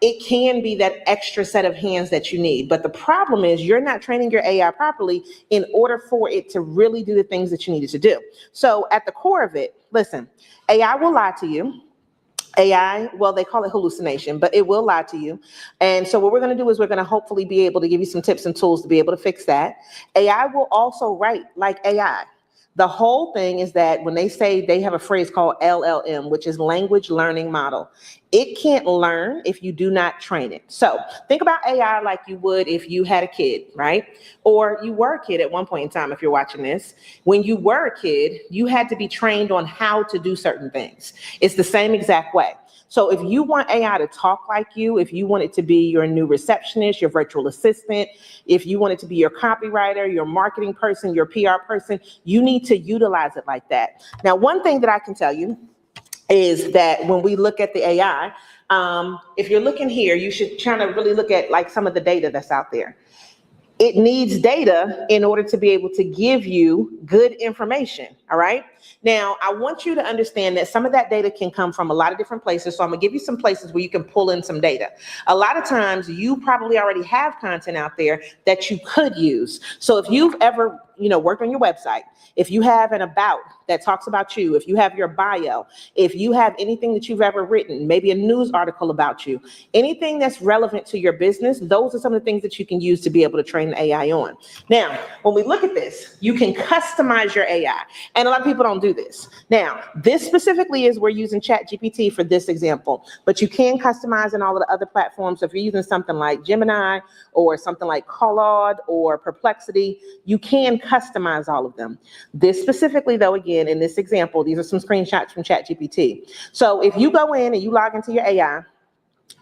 it can be that extra set of hands that you need. But the problem is you're not training your AI properly in order for it to really do the things that you need it to do. So at the core of it, listen, AI will lie to you. AI, well, they call it hallucination, but it will lie to you. And so what we're going to do is we're going to hopefully be able to give you some tips and tools to be able to fix that. AI will also write like AI. The whole thing is that when they say, they have a phrase called LLM, which is language learning model. It can't learn if you do not train it. So think about AI like you would if you had a kid, right? Or you were a kid at one point in time, if you're watching this. When you were a kid, you had to be trained on how to do certain things. It's the same exact way. So if you want AI to talk like you, if you want it to be your new receptionist, your virtual assistant, if you want it to be your copywriter, your marketing person, your PR person, you need to utilize it like that. Now, one thing that I can tell you is that when we look at the AI, if you're looking here, you should try to really look at like some of the data that's out there. It needs data in order to be able to give you good information, all right? Now, I want you to understand that some of that data can come from a lot of different places, so I'm gonna give you some places where you can pull in some data. A lot of times, you probably already have content out there that you could use. So if you've ever, worked on your website, if you have an about that talks about you, if you have your bio, if you have anything that you've ever written, maybe a news article about you, anything that's relevant to your business, those are some of the things that you can use to be able to train the AI on. Now, when we look at this, you can customize your AI, and a lot of people don't do this. Now, this specifically is we're using ChatGPT for this example, but you can customize in all of the other platforms. So if you're using something like Gemini or something like Claude or Perplexity, you can customize all of them. This specifically, though, again, in this example, these are some screenshots from ChatGPT. So if you go in and you log into your AI,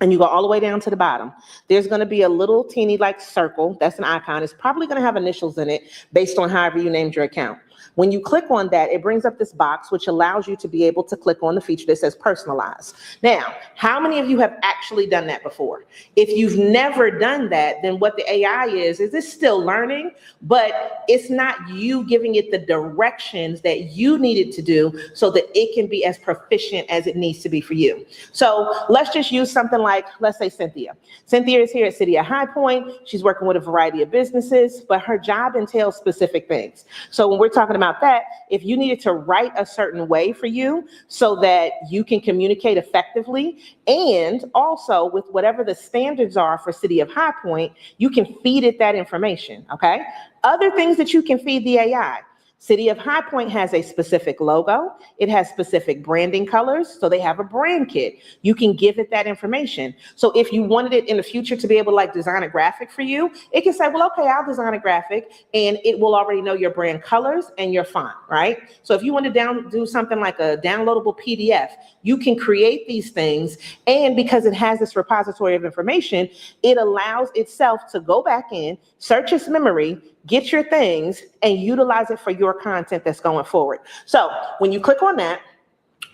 and you go all the way down to the bottom, there's going to be a little teeny like circle. That's an icon. It's probably going to have initials in it based on however you named your account. When you click on that, it brings up this box, which allows you to be able to click on the feature that says personalize. Now, how many of you have actually done that before? If you've never done that, then what the AI is it's still learning, but it's not you giving it the directions that you need it to do so that it can be as proficient as it needs to be for you. So let's just use something like, let's say Cynthia. Cynthia is here at City of High Point. She's working with a variety of businesses, but her job entails specific things. So when we're talking about that, if you needed to write a certain way for you so that you can communicate effectively, and also with whatever the standards are for City of High Point, you can feed it that information, okay? Other things that you can feed the AI. City of High Point has a specific logo. It has specific branding colors, so they have a brand kit. You can give it that information. So if you wanted it in the future to be able to like design a graphic for you, it can say, well, okay, I'll design a graphic, and it will already know your brand colors and your font, right? So if you want to do something like a downloadable PDF, you can create these things, and because it has this repository of information, it allows itself to go back in, search its memory, get your things, and utilize it for your content that's going forward. So when you click on that,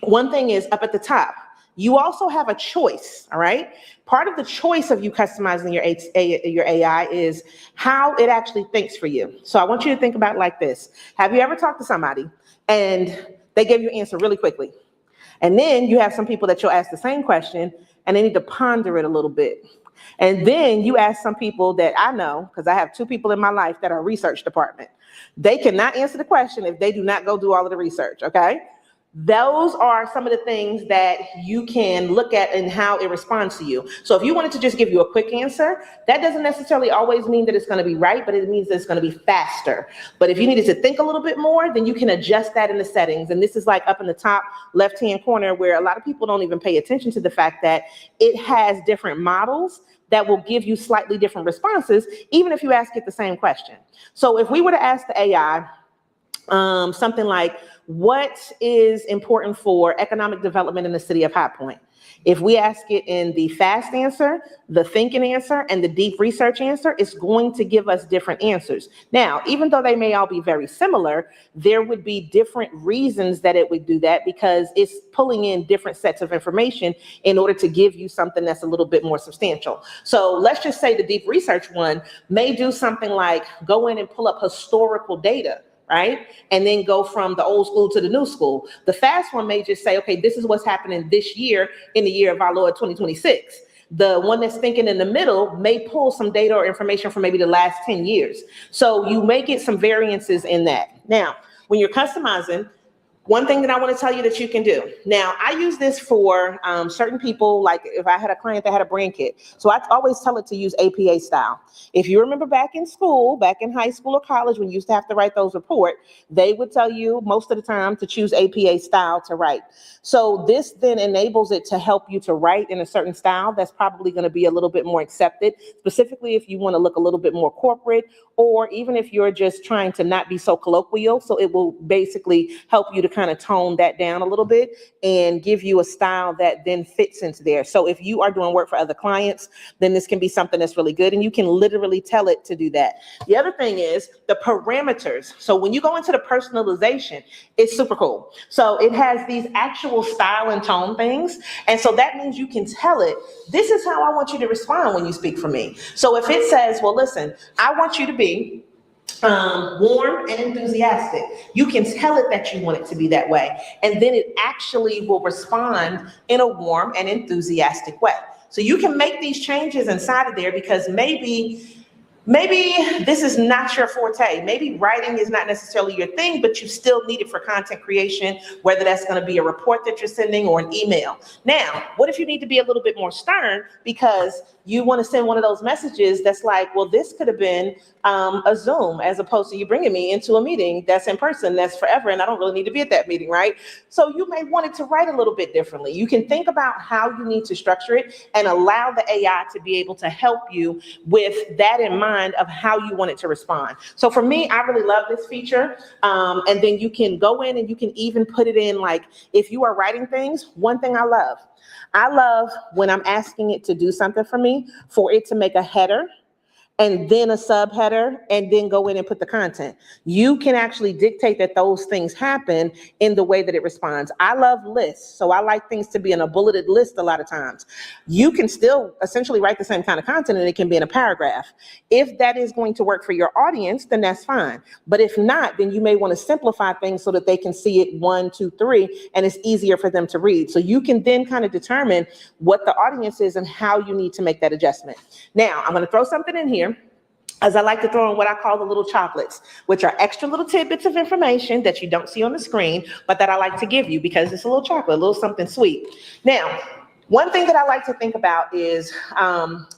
one thing is up at the top, you also have a choice, all right? Part of the choice of you customizing your AI is how it actually thinks for you. So I want you to think about it like this. Have you ever talked to somebody and they gave you an answer really quickly? And then you have some people that you'll ask the same question and they need to ponder it a little bit. And then you ask some people that I know, because I have 2 people in my life that are research department. They cannot answer the question if they do not go do all of the research, okay? Those are some of the things that you can look at and how it responds to you. So if you wanted to just give you a quick answer, that doesn't necessarily always mean that it's going to be right, but it means that it's going to be faster. But if you needed to think a little bit more, then you can adjust that in the settings. And this is like up in the top left-hand corner where a lot of people don't even pay attention to the fact that it has different models that will give you slightly different responses, even if you ask it the same question. So if we were to ask the AI something like, what is important for economic development in the City of High Point? If we ask it in the fast answer, the thinking answer, and the deep research answer, it's going to give us different answers. Now, even though they may all be very similar, there would be different reasons that it would do that because it's pulling in different sets of information in order to give you something that's a little bit more substantial. So let's just say the deep research one may do something like go in and pull up historical data, right? And then go from the old school to the new school. The fast one may just say, okay, this is what's happening this year in the year of our Lord 2026. The one that's thinking in the middle may pull some data or information from maybe the last 10 years. So you may get some variances in that. Now, when you're customizing, one thing that I want to tell you that you can do. Now, I use this for certain people, like if I had a client that had a brand kit. So I always tell it to use APA style. If you remember back in school, back in high school or college, when you used to have to write those reports, they would tell you most of the time to choose APA style to write. So this then enables it to help you to write in a certain style that's probably going to be a little bit more accepted, specifically if you want to look a little bit more corporate, or even if you're just trying to not be so colloquial. So it will basically help you to kind of tone that down a little bit and give you a style that then fits into there. So if you are doing work for other clients, then this can be something that's really good, and you can literally tell it to do that. The other thing is the parameters. So when you go into the personalization, it's super cool. So it has these actual style and tone things. And so that means you can tell it, this is how I want you to respond when you speak for me. So if it says, well, listen, I want you to be warm and enthusiastic, you can tell it that you want it to be that way. And then it actually will respond in a warm and enthusiastic way. So you can make these changes inside of there because maybe this is not your forte. Maybe writing is not necessarily your thing, but you still need it for content creation, whether that's going to be a report that you're sending or an email. Now, what if you need to be a little bit more stern because you want to send one of those messages that's like, well, this could have been a Zoom as opposed to you bringing me into a meeting that's in person, that's forever, and I don't really need to be at that meeting, right? So you may want it to write a little bit differently. You can think about how you need to structure it and allow the AI to be able to help you with that in mind of how you want it to respond. So for me, I really love this feature. And then you can go in and you can even put it in, like, if you are writing things, one thing I love when I'm asking it to do something for me, for it to make a header and then a subheader, and then go in and put the content. You can actually dictate that those things happen in the way that it responds. I love lists, so I like things to be in a bulleted list a lot of times. You can still essentially write the same kind of content and it can be in a paragraph. If that is going to work for your audience, then that's fine. But if not, then you may want to simplify things so that they can see it 1, 2, 3, and it's easier for them to read. So you can then kind of determine what the audience is and how you need to make that adjustment. Now, I'm going to throw something in here, as I like to throw in what I call the little chocolates, which are extra little tidbits of information that you don't see on the screen, but that I like to give you because it's a little chocolate, a little something sweet. Now, one thing that I like to think about is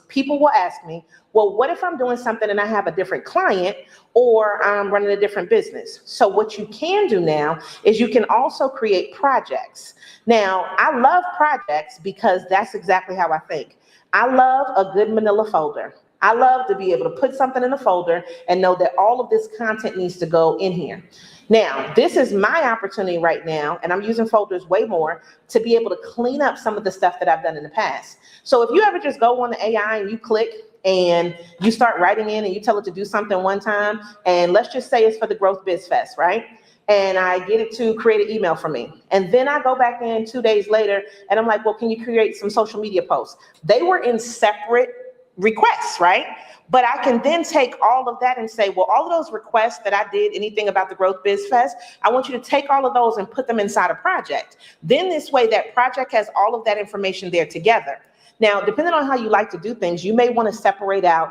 people will ask me, well, what if I'm doing something and I have a different client or I'm running a different business? So what you can do now is you can also create projects. Now, I love projects because that's exactly how I think. I love a good manila folder. I love to be able to put something in a folder and know that all of this content needs to go in here. Now, this is my opportunity right now, and I'm using folders way more to be able to clean up some of the stuff that I've done in the past. So if you ever just go on the AI and you click and you start writing in and you tell it to do something one time, and let's just say it's for the Growth Biz Fest, right? And I get it to create an email for me. And then I go back in 2 days later and I'm like, well, can you create some social media posts? They were in separate requests, right? But I can then take all of that and say, well, all of those requests that I did, anything about the Growth Biz Fest, I want you to take all of those and put them inside a project. Then this way that project has all of that information there together. Now, depending on how you like to do things, you may want to separate out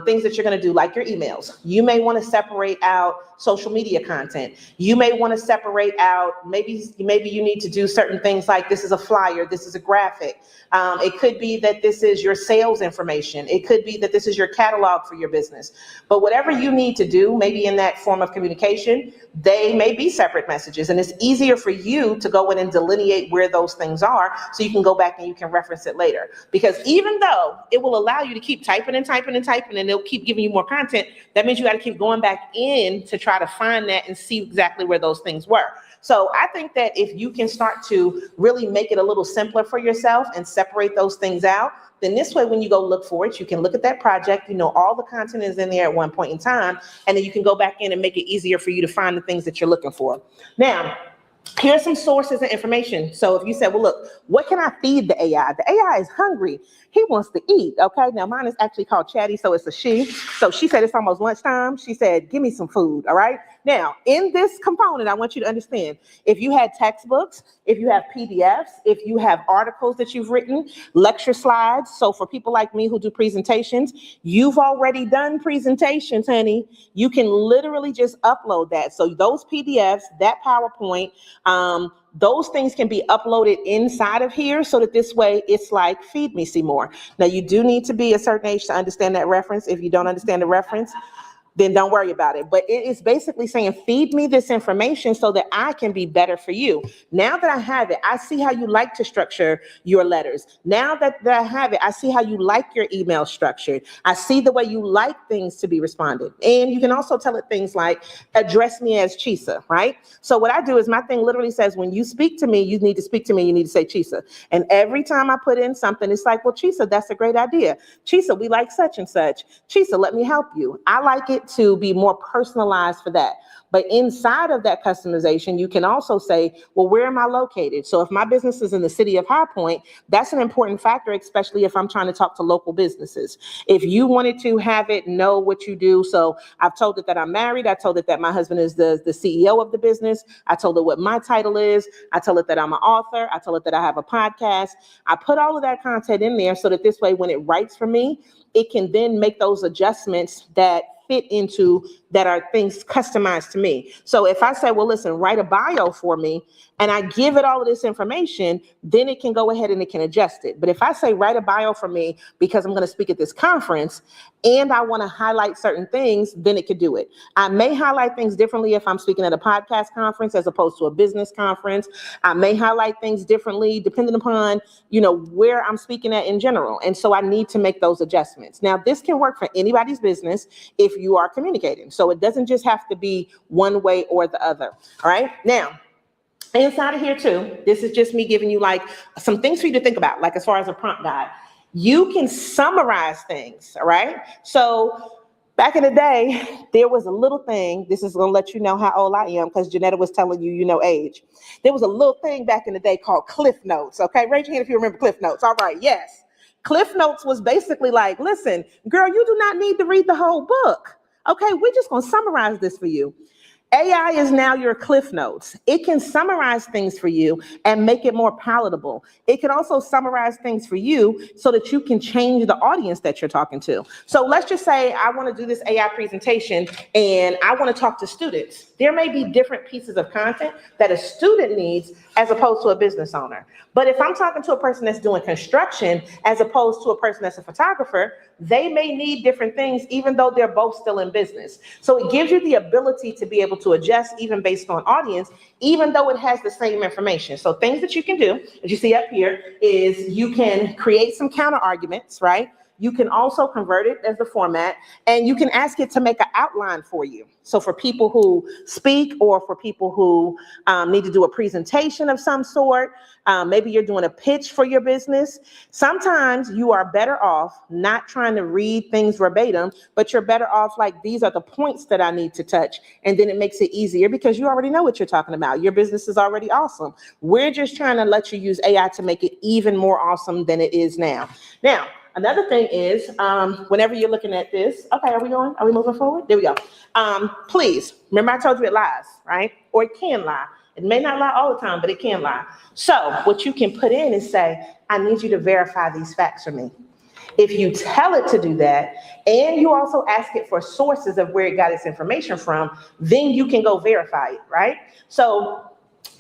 things that you're going to do, like your emails. You may want to separate out social media content. You may want to separate out, maybe you need to do certain things like this is a flyer, this is a graphic. It could be that this is your sales information. It could be that this is your catalog for your business. But whatever you need to do, maybe in that form of communication, they may be separate messages. And it's easier for you to go in and delineate where those things are so you can go back and you can reference it later. Because even though it will allow you to keep typing and typing and typing and it'll keep giving you more content, that means you got to keep going back in to try to find that and see exactly where those things were. So I think that if you can start to really make it a little simpler for yourself and separate those things out, then this way, when you go look for it, you can look at that project, you know, all the content is in there at one point in time, and then you can go back in and make it easier for you to find the things that you're looking for. Now, here's some sources and information. So if you said, well, look, what can I feed the AI? The AI is hungry. He wants to eat, okay? Now, mine is actually called Chatty, so it's a she. So she said it's almost lunchtime. She said, give me some food, all right? Now, in this component, I want you to understand, if you had textbooks, if you have PDFs, if you have articles that you've written, lecture slides. So for people like me who do presentations, you've already done presentations, honey. You can literally just upload that. So those PDFs, that PowerPoint, those things can be uploaded inside of here so that this way it's like Feed Me Seymour. Now, you do need to be a certain age to understand that reference. If you don't understand the reference, then don't worry about it. But it is basically saying, feed me this information so that I can be better for you. Now that I have it, I see how you like to structure your letters. Now that I have it, I see how you like your email structured. I see the way you like things to be responded. And you can also tell it things like, address me as Chisa, right? So what I do is my thing literally says, when you speak to me, you need to speak to me, you need to say Chisa. And every time I put in something, it's like, well, Chisa, that's a great idea. Chisa, we like such and such. Chisa, let me help you. I like it to be more personalized for that. But inside of that customization, you can also say, well, where am I located? So if my business is in the city of High Point, that's an important factor, especially if I'm trying to talk to local businesses. If you wanted to have it know what you do, so I've told it that I'm married. I told it that my husband is the CEO of the business. I told it what my title is. I told it that I'm an author. I told it that I have a podcast. I put all of that content in there so that this way, when it writes for me, it can then make those adjustments that fit into that are things customized to me. So if I say, well, listen, write a bio for me, and I give it all of this information, then it can go ahead and it can adjust it. But if I say, write a bio for me because I'm going to speak at this conference and I want to highlight certain things, then it could do it. I may highlight things differently if I'm speaking at a podcast conference as opposed to a business conference. I may highlight things differently depending upon, where I'm speaking at in general. And so I need to make those adjustments. Now, this can work for anybody's business if you are communicating. So it doesn't just have to be one way or the other. All right. Now, inside of here too, this is just me giving you like some things for you to think about, like as far as a prompt guide. You can summarize things, all right? So back in the day, there was a little thing, this is gonna let you know how old I am because Janetta was telling you, you know age. There was a little thing back in the day called Cliff Notes, okay? Raise your hand if you remember Cliff Notes. All right, yes. Cliff Notes was basically like, listen, girl, you do not need to read the whole book. Okay, we're just gonna summarize this for you. AI is now your Cliff Notes. It can summarize things for you and make it more palatable. It can also summarize things for you so that you can change the audience that you're talking to. So let's just say I want to do this AI presentation and I want to talk to students. There may be different pieces of content that a student needs as opposed to a business owner. But if I'm talking to a person that's doing construction as opposed to a person that's a photographer, they may need different things even though they're both still in business. So it gives you the ability to be able to adjust even based on audience, even though it has the same information. So things that you can do, as you see up here, is you can create some counter arguments, right? You can also convert it as the format, and you can ask it to make an outline for you. So for people who speak or for people who need to do a presentation of some sort, maybe you're doing a pitch for your business. Sometimes you are better off not trying to read things verbatim, but you're better off like, these are the points that I need to touch. And then it makes it easier because you already know what you're talking about. Your business is already awesome. We're just trying to let you use AI to make it even more awesome than it is now. Now, another thing is, whenever you're looking at this, okay, are we moving forward? There we go. Please, remember I told you it lies, right? Or it can lie. It may not lie all the time, but it can lie. So what you can put in is say, I need you to verify these facts for me. If you tell it to do that, and you also ask it for sources of where it got its information from, then you can go verify it, right? So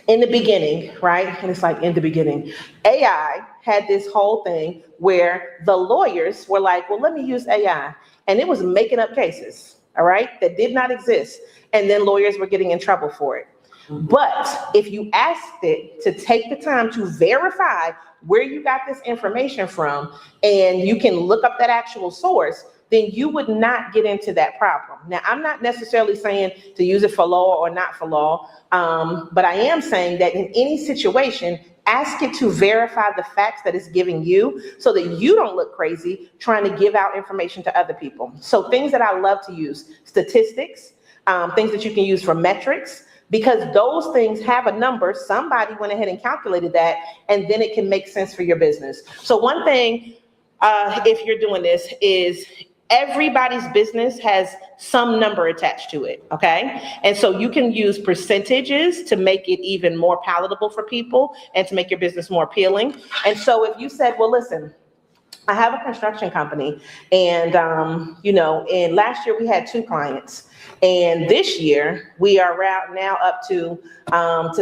in the beginning, right, and it's like in the beginning, AI had this whole thing where the lawyers were like, well, let me use AI. And it was making up cases, all right, that did not exist. And then lawyers were getting in trouble for it. But if you asked it to take the time to verify where you got this information from, and you can look up that actual source, then you would not get into that problem. Now, I'm not necessarily saying to use it for law or not for law, but I am saying that in any situation, ask it to verify the facts that it's giving you so that you don't look crazy trying to give out information to other people. So things that I love to use, statistics, things that you can use for metrics, because those things have a number. Somebody went ahead and calculated that, and then it can make sense for your business. So one thing, if you're doing this, is everybody's business has some number attached to it, okay? And so you can use percentages to make it even more palatable for people and to make your business more appealing. And so if you said, well, listen, I have a construction company, and and last year we had 2 clients, and this year we are now up to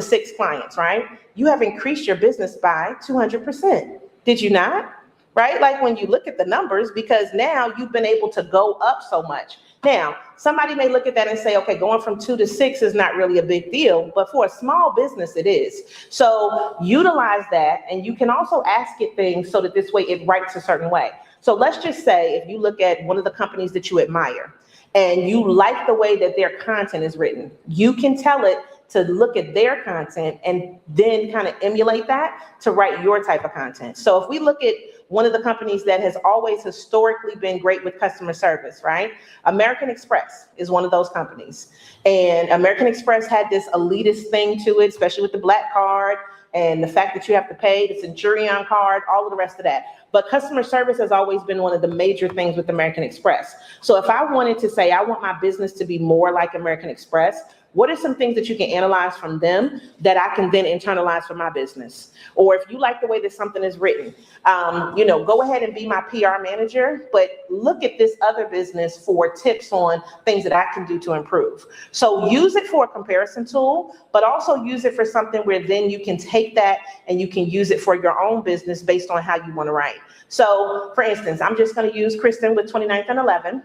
6 clients, right? You have increased your business by 200%. Did you not? Right? Like when you look at the numbers, because now you've been able to go up so much. Now, somebody may look at that and say, okay, going from 2 to 6 is not really a big deal, but for a small business, it is. So utilize that, and you can also ask it things so that this way it writes a certain way. So let's just say if you look at one of the companies that you admire and you like the way that their content is written, you can tell it to look at their content and then kind of emulate that to write your type of content. So if we look at one of the companies that has always historically been great with customer service, right? American Express is one of those companies. And American Express had this elitist thing to it, especially with the black card and the fact that you have to pay, the Centurion card, all of the rest of that. But customer service has always been one of the major things with American Express. So if I wanted to say, I want my business to be more like American Express, what are some things that you can analyze from them that I can then internalize for my business? Or if you like the way that something is written, go ahead and be my PR manager, but look at this other business for tips on things that I can do to improve. So use it for a comparison tool, but also use it for something where then you can take that and you can use it for your own business based on how you want to write. So for instance, I'm just going to use Kristen with 29th and 11,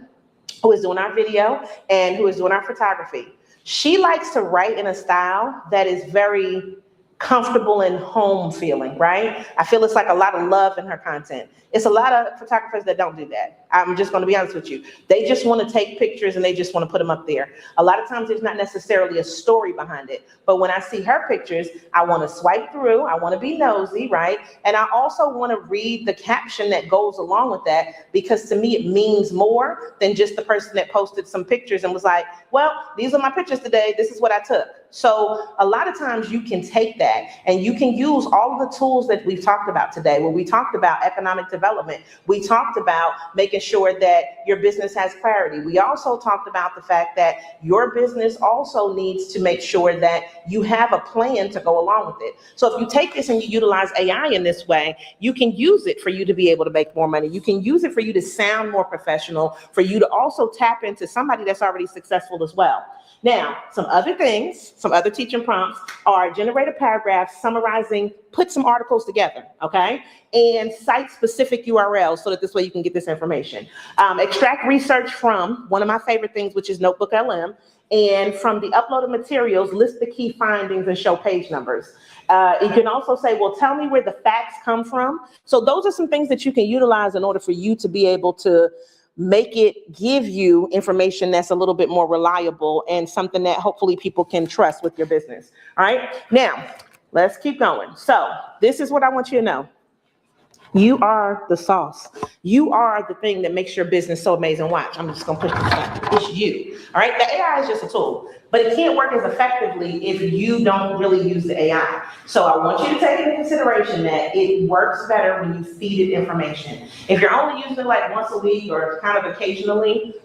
who is doing our video and who is doing our photography. She likes to write in a style that is very comfortable and home feeling, right? I feel it's like a lot of love in her content. It's a lot of photographers that don't do that. I'm just going to be honest with you. They just want to take pictures and they just want to put them up there. A lot of times there's not necessarily a story behind it. But when I see her pictures, I want to swipe through. I want to be nosy, right? And I also want to read the caption that goes along with that, because to me, it means more than just the person that posted some pictures and was like, well, these are my pictures today. This is what I took. So a lot of times you can take that and you can use all of the tools that we've talked about today, where we talked about economic development. We talked about making sure that your business has clarity. We also talked about the fact that your business also needs to make sure that you have a plan to go along with it. So if you take this and you utilize AI in this way, you can use it for you to be able to make more money. You can use it for you to sound more professional, for you to also tap into somebody that's already successful as well. Now, some other things, some other teaching prompts are generate a paragraph summarizing, put some articles together, okay? And cite specific URLs so that this way you can get this information. Extract research from one of my favorite things, which is Notebook LM. And from the uploaded materials, list the key findings and show page numbers. You can also say, well, tell me where the facts come from. So those are some things that you can utilize in order for you to be able to make it give you information that's a little bit more reliable and something that hopefully people can trust with your business. All right, now let's keep going. So this is what I want you to know. You are the sauce. You are the thing that makes your business so amazing. Watch, I'm just gonna push this button. It's you, all right? The AI is just a tool, but it can't work as effectively if you don't really use the AI. So I want you to take into consideration that it works better when you feed it information. If you're only using it like once a week or kind of occasionally,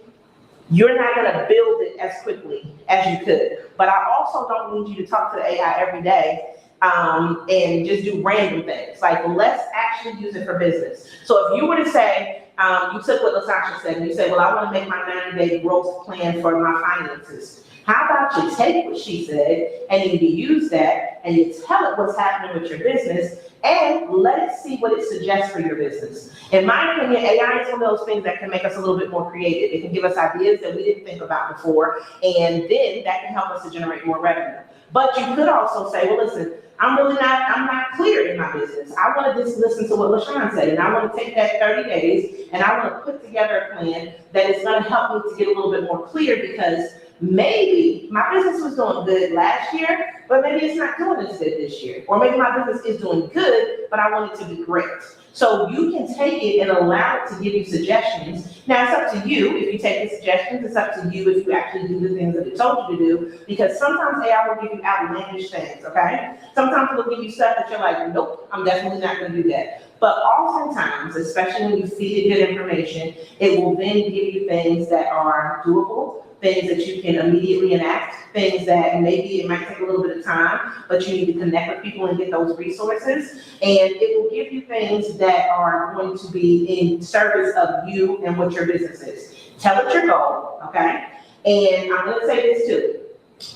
you're not gonna build it as quickly as you could. But I also don't need you to talk to the AI every day and just do random things. Like, let's actually use it for business. So if you were to say, you took what La-Tasha said and you said, well, I want to make my 90-day growth plan for my finances. How about you take what she said and you use that and you tell it what's happening with your business and let it see what it suggests for your business. In my opinion, AI is one of those things that can make us a little bit more creative. It can give us ideas that we didn't think about before, and then that can help us to generate more revenue. But you could also say, well, listen, I'm not clear in my business. I want to just listen to what LaShawn said, and I want to take that 30 days and I want to put together a plan that is going to help me to get a little bit more clear, because maybe my business was doing good last year, but maybe it's not doing as good this year. Or maybe my business is doing good, but I want it to be great. So you can take it and allow it to give you suggestions. Now it's up to you if you take the suggestions. It's up to you if you actually do the things that it told you to do, because sometimes AI will give you outlandish things, okay? Sometimes it'll give you stuff that you're like, nope, I'm definitely not gonna do that. But oftentimes, especially when you feed it good information, it will then give you things that are doable, things that you can immediately enact, things that maybe it might take a little bit of time, but you need to connect with people and get those resources. And it will give you things that are going to be in service of you and what your business is. Tell it your goal, okay? And I'm gonna say this too.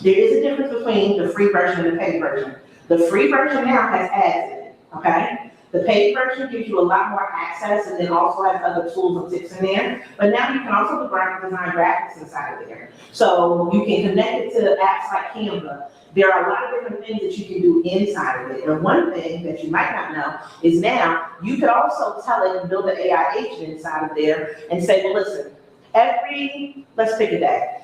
There is a difference between the free version and the paid version. The free version now has ads in it, okay? The paid version gives you a lot more access and then also has other tools and tips in there. But now you can also do graphic design graphics inside of there. So you can connect it to apps like Canva. There are a lot of different things that you can do inside of it. And one thing that you might not know is now you could also tell it and build an AI agent inside of there and say, well, listen, let's pick a day.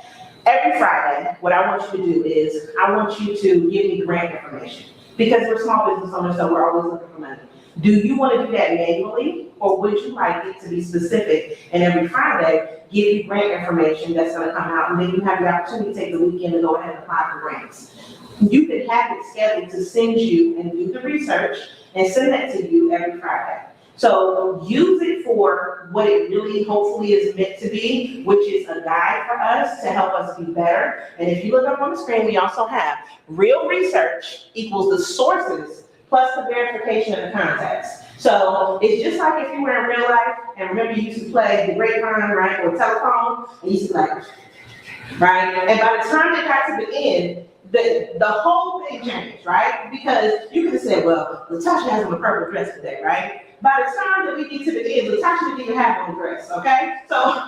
Every Friday, what I want you to do is I want you to give me grant information, because we're small business owners, so we're always looking for money. Do you want to do that manually, or would you like it to be specific and every Friday give you grant information that's going to come out, and then you have the opportunity to take the weekend and go ahead and apply for grants? You could have it scheduled to send you and do the research and send that to you every Friday. So use it for what it really hopefully is meant to be, which is a guide for us to help us be better. And if you look up on the screen, we also have real research equals the sources plus the verification of the context. So it's just like if you were in real life, and remember you used to play the grapevine, right, or telephone, and you used to like, right? And by the time it got to the end, the whole thing changed, right? Because you could have said, well, La-Tasha has on a purple dress today, right? By the time that we get to the end, La-Tasha didn't even have on a dress, okay? So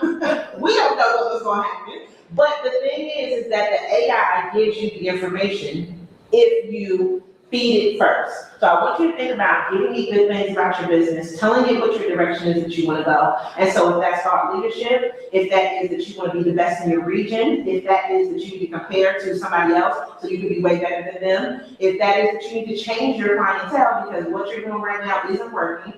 we don't know what was going to happen. But the thing is that the AI gives you the information if you feed it first. So I want you to think about giving me good things about your business, telling it what your direction is that you want to go. And so if that's thought leadership, if that is that you want to be the best in your region, if that is that you need to compare to somebody else so you can be way better than them, if that is that you need to change your clientele because what you're doing right now isn't working,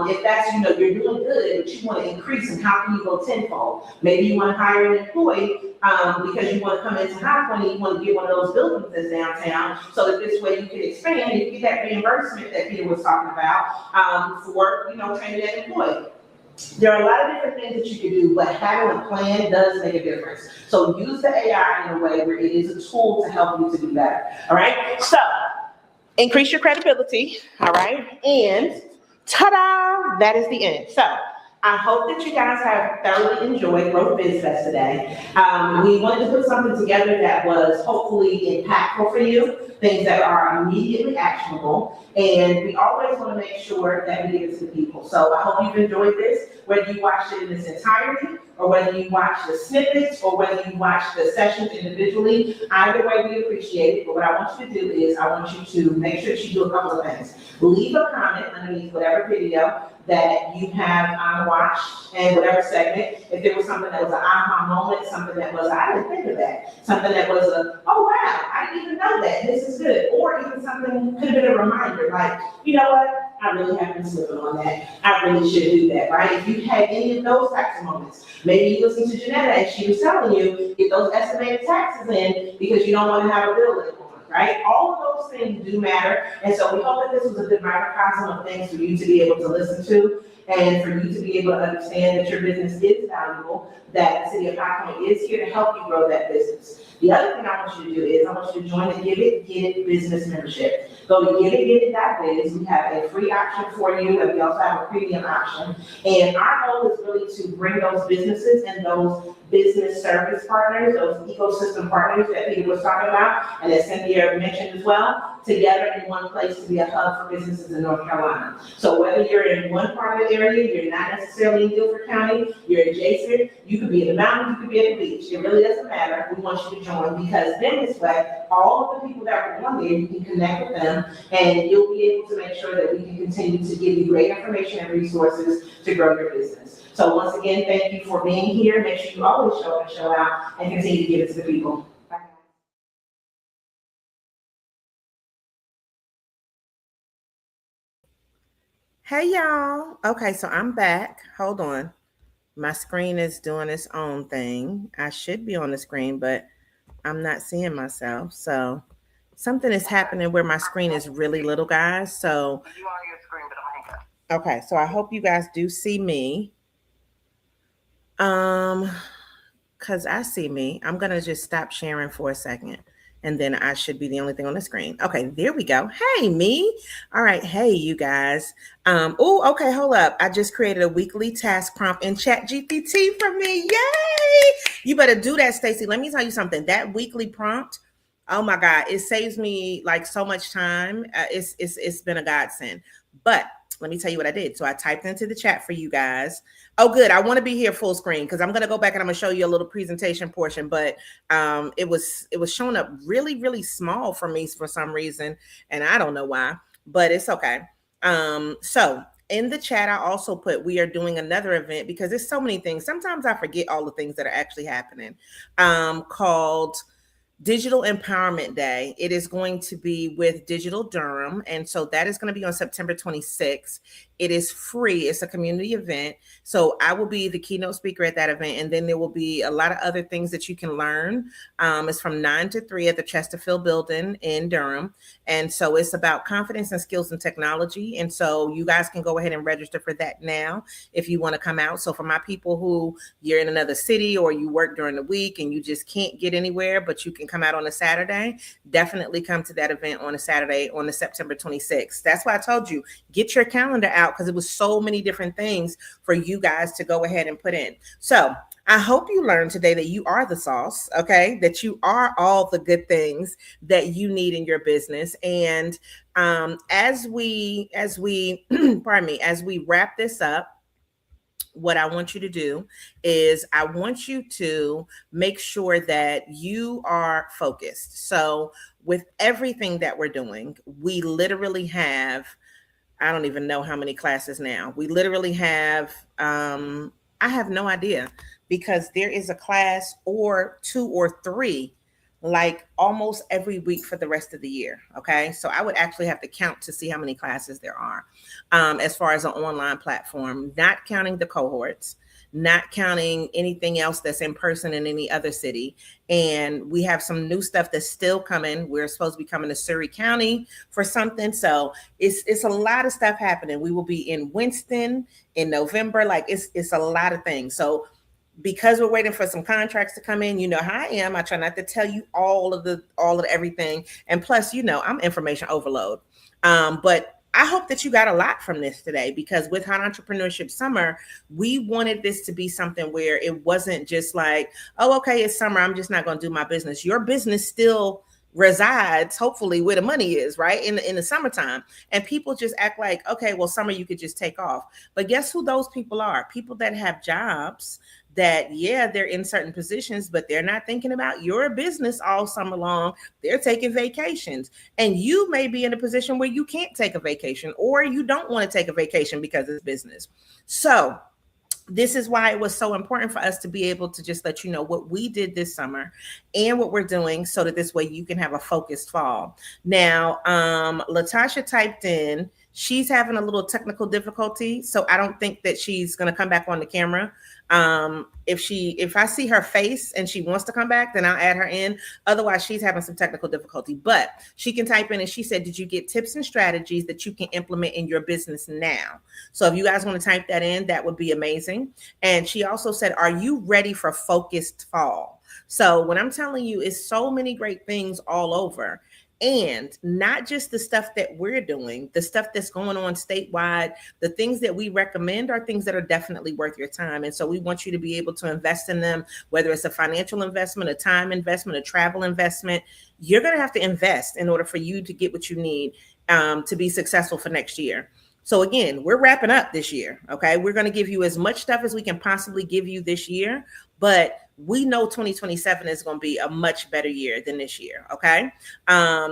if that's, you're doing good, but you want to increase, and how can you go tenfold? Maybe you want to hire an employee because you want to come into High Point and you want to get one of those buildings that's downtown, so that this way you can expand and you get that reimbursement that Peter was talking about for, training that employee. There are a lot of different things that you can do, but having a plan does make a difference. So use the AI in a way where it is a tool to help you to do better. All right. So increase your credibility. All right. And ta-da, that is the end. So I hope that you guys have thoroughly enjoyed Growth Biz Fest today. We wanted to put something together that was hopefully impactful for you, things that are immediately actionable, and we always want to make sure that we give it to the people. So I hope you've enjoyed this, whether you watched it in its entirety, or whether you watched the snippets, or whether you watched the sessions individually. Either way, we appreciate it, but what I want you to do is I want you to make sure that you do a couple of things. Leave a comment underneath whatever video that you have watched and whatever segment. If there was something that was an aha moment, something that was, I didn't think of that, something that was oh wow, I didn't even know that, this is good, or even something could have been a reminder, like, you know what, I really have been slipping on that, I really should do that, right? If you had any of those types of moments, maybe you listened to Janetta and she was telling you, get those estimated taxes in because you don't want to have a bill anymore. Right? All of those things do matter. And so we hope that this was a good microcosm of things for you to be able to listen to and for you to be able to understand that your business is valuable, that the City of High Point is here to help you grow that business. The other thing I want you to do is I want you to join the Give It, Get It business membership. Go to giveitgetit.biz. We have a free option for you, and we also have a premium option. And our goal is really to bring those businesses and those business service partners, those ecosystem partners that Peter was talking about, and that Cynthia mentioned as well, together in one place to be a hub for businesses in North Carolina. So whether you're in one part of the area, you're not necessarily in Guilford County, you're adjacent, you could be in the mountains, you could be at the beach. It really doesn't matter. We want you to join because then this way, all of the people that are on there, you can connect with them and you'll be able to make sure that we can continue to give you great information and resources to grow your business. So once again, thank you for being here. Make sure you always show up and show out and continue to give it to the people. Bye. Hey y'all. Okay, so I'm back. Hold on. My screen is doing its own thing. I should be on the screen, but I'm not seeing myself. So something is happening where my screen is really little, guys. So you on your screen, but I'm hanging up. Okay, so I hope you guys do see me. Because I see me. I'm gonna just stop sharing for a second. And then I should be the only thing on the screen. Okay, there we go. Hey, me. All right. Hey, you guys. Okay, hold up. I just created a weekly task prompt in ChatGPT for me. Yay! You better do that, Stacey. Let me tell you something. That weekly prompt, oh my God, it saves me like so much time. It's been a godsend. But let me tell you what I did. So I typed into the chat for you guys. Oh, good. I want to be here full screen because I'm going to go back and I'm going to show you a little presentation portion. But it was showing up really, really small for me for some reason. And I don't know why, but it's okay. So in the chat, I also put, we are doing another event because there's so many things. Sometimes I forget all the things that are actually happening, called Digital Empowerment Day. It is going to be with Digital Durham. And so that is going to be on September 26th. It is free. It's a community event. So I will be the keynote speaker at that event. And then there will be a lot of other things that you can learn. It's from 9 to 3 at the Chesterfield building in Durham. And so it's about confidence and skills and technology. And so you guys can go ahead and register for that now if you want to come out. So for my people who you're in another city or you work during the week and you just can't get anywhere, but you can come out on a Saturday, definitely come to that event on a Saturday on the September 26th. That's why I told you, get your calendar out because it was so many different things for you guys to go ahead and put in. So I hope you learned today that you are the sauce, okay? That you are all the good things that you need in your business. And as we pardon me, as we wrap this up, what I want you to do is I want you to make sure that you are focused. So with everything that we're doing, we literally have, I don't even know how many classes now. We literally have, I have no idea, because there is a class or two or three like almost every week for the rest of the year. Okay. So I would actually have to count to see how many classes there are, as far as an online platform, not counting the cohorts, not counting anything else that's in person in any other city. And we have some new stuff that's still coming. We're supposed to be coming to Surrey County for something. So it's a lot of stuff happening. We will be in Winston in November. Like it's a lot of things. So because we're waiting for some contracts to come in, you know how I am. I try not to tell you all of everything. And plus, you know, I'm information overload. But I hope that you got a lot from this today, because with Hot Entrepreneurship Summer, we wanted this to be something where it wasn't just like, oh, okay, it's summer, I'm just not going to do my business. Your business still resides, hopefully, where the money is, right? In the summertime. And people just act like, okay, well, summer you could just take off. But guess who those people are? People that have jobs that, yeah, they're in certain positions, but they're not thinking about your business all summer long. They're taking vacations. And you may be in a position where you can't take a vacation, or you don't want to take a vacation because it's business. So this is why it was so important for us to be able to just let you know what we did this summer and what we're doing, so that this way you can have a focused fall. Now, La-Tasha typed in, she's having a little technical difficulty, so I don't think that she's going to come back on the camera. If I see her face and she wants to come back, then I'll add her in. Otherwise, she's having some technical difficulty, but she can type in, and she said, did you get tips and strategies that you can implement in your business now? So if you guys want to type that in, that would be amazing. And she also said, are you ready for focused fall? So when I'm telling you, it's so many great things all over. And not just the stuff that we're doing, the stuff that's going on statewide, the things that we recommend are things that are definitely worth your time. And so we want you to be able to invest in them, whether it's a financial investment, a time investment, a travel investment. You're going to have to invest in order for you to get what you need to be successful for next year. So again, we're wrapping up this year. Okay. We're going to give you as much stuff as we can possibly give you this year, but we know 2027 is going to be a much better year than this year. Okay.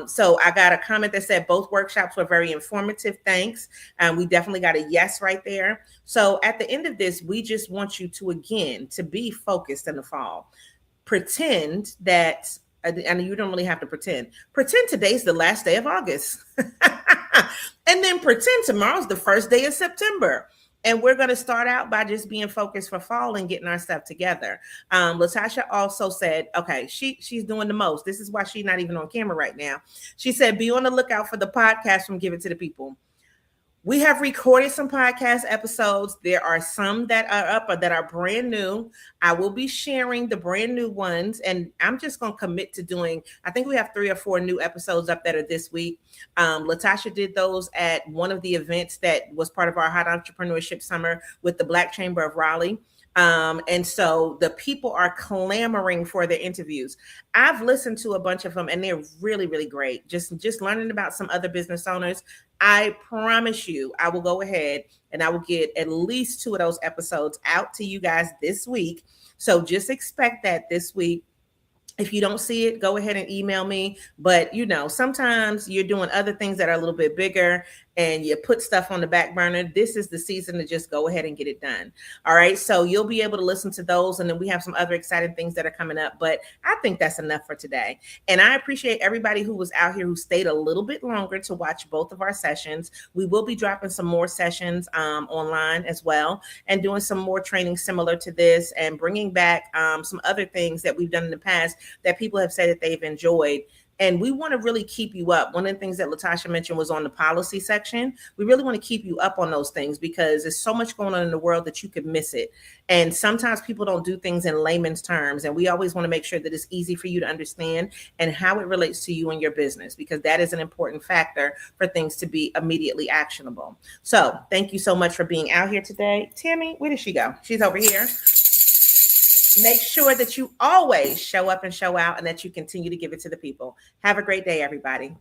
So I got a comment that said both workshops were very informative. Thanks. And we definitely got a yes right there. So at the end of this, we just want you to, again, to be focused in the fall. Pretend that, and you don't really have to pretend today's the last day of August. And then pretend tomorrow's the first day of September. And we're going to start out by just being focused for fall and getting our stuff together. La-Tasha also said, okay, she's doing the most. This is why she's not even on camera right now. She said, be on the lookout for the podcast from Give It to the People. We have recorded some podcast episodes. There are some that are up or that are brand new. I will be sharing the brand new ones, and I'm just going to commit to doing, I think we have 3 or 4 new episodes up that are this week. La-Tasha did those at one of the events that was part of our Hot Entrepreneurship Summer with the Black Chamber of Raleigh. And so the people are clamoring for their interviews. I've listened to a bunch of them, and they're really, really great. Just learning about some other business owners. I promise you, I will go ahead and I will get at least 2 of those episodes out to you guys this week. So just expect that this week. If you don't see it, go ahead and email me. But, you know, sometimes you're doing other things that are a little bit bigger and you put stuff on the back burner. This is the season to just go ahead and get it done. All right. So you'll be able to listen to those. And then we have some other exciting things that are coming up. But I think that's enough for today. And I appreciate everybody who was out here who stayed a little bit longer to watch both of our sessions. We will be dropping some more sessions online as well, and doing some more training similar to this, and bringing back some other things that we've done in the past that people have said that they've enjoyed. And we want to really keep you up. One of the things that La-Tasha mentioned was on the policy section. We really want to keep you up on those things, because there's so much going on in the world that you could miss it. And sometimes people don't do things in layman's terms. And we always want to make sure that it's easy for you to understand and how it relates to you and your business, because that is an important factor for things to be immediately actionable. So thank you so much for being out here today. Tammy, where did she go? She's over here. Make sure that you always show up and show out, and that you continue to give it to the people. Have a great day, everybody.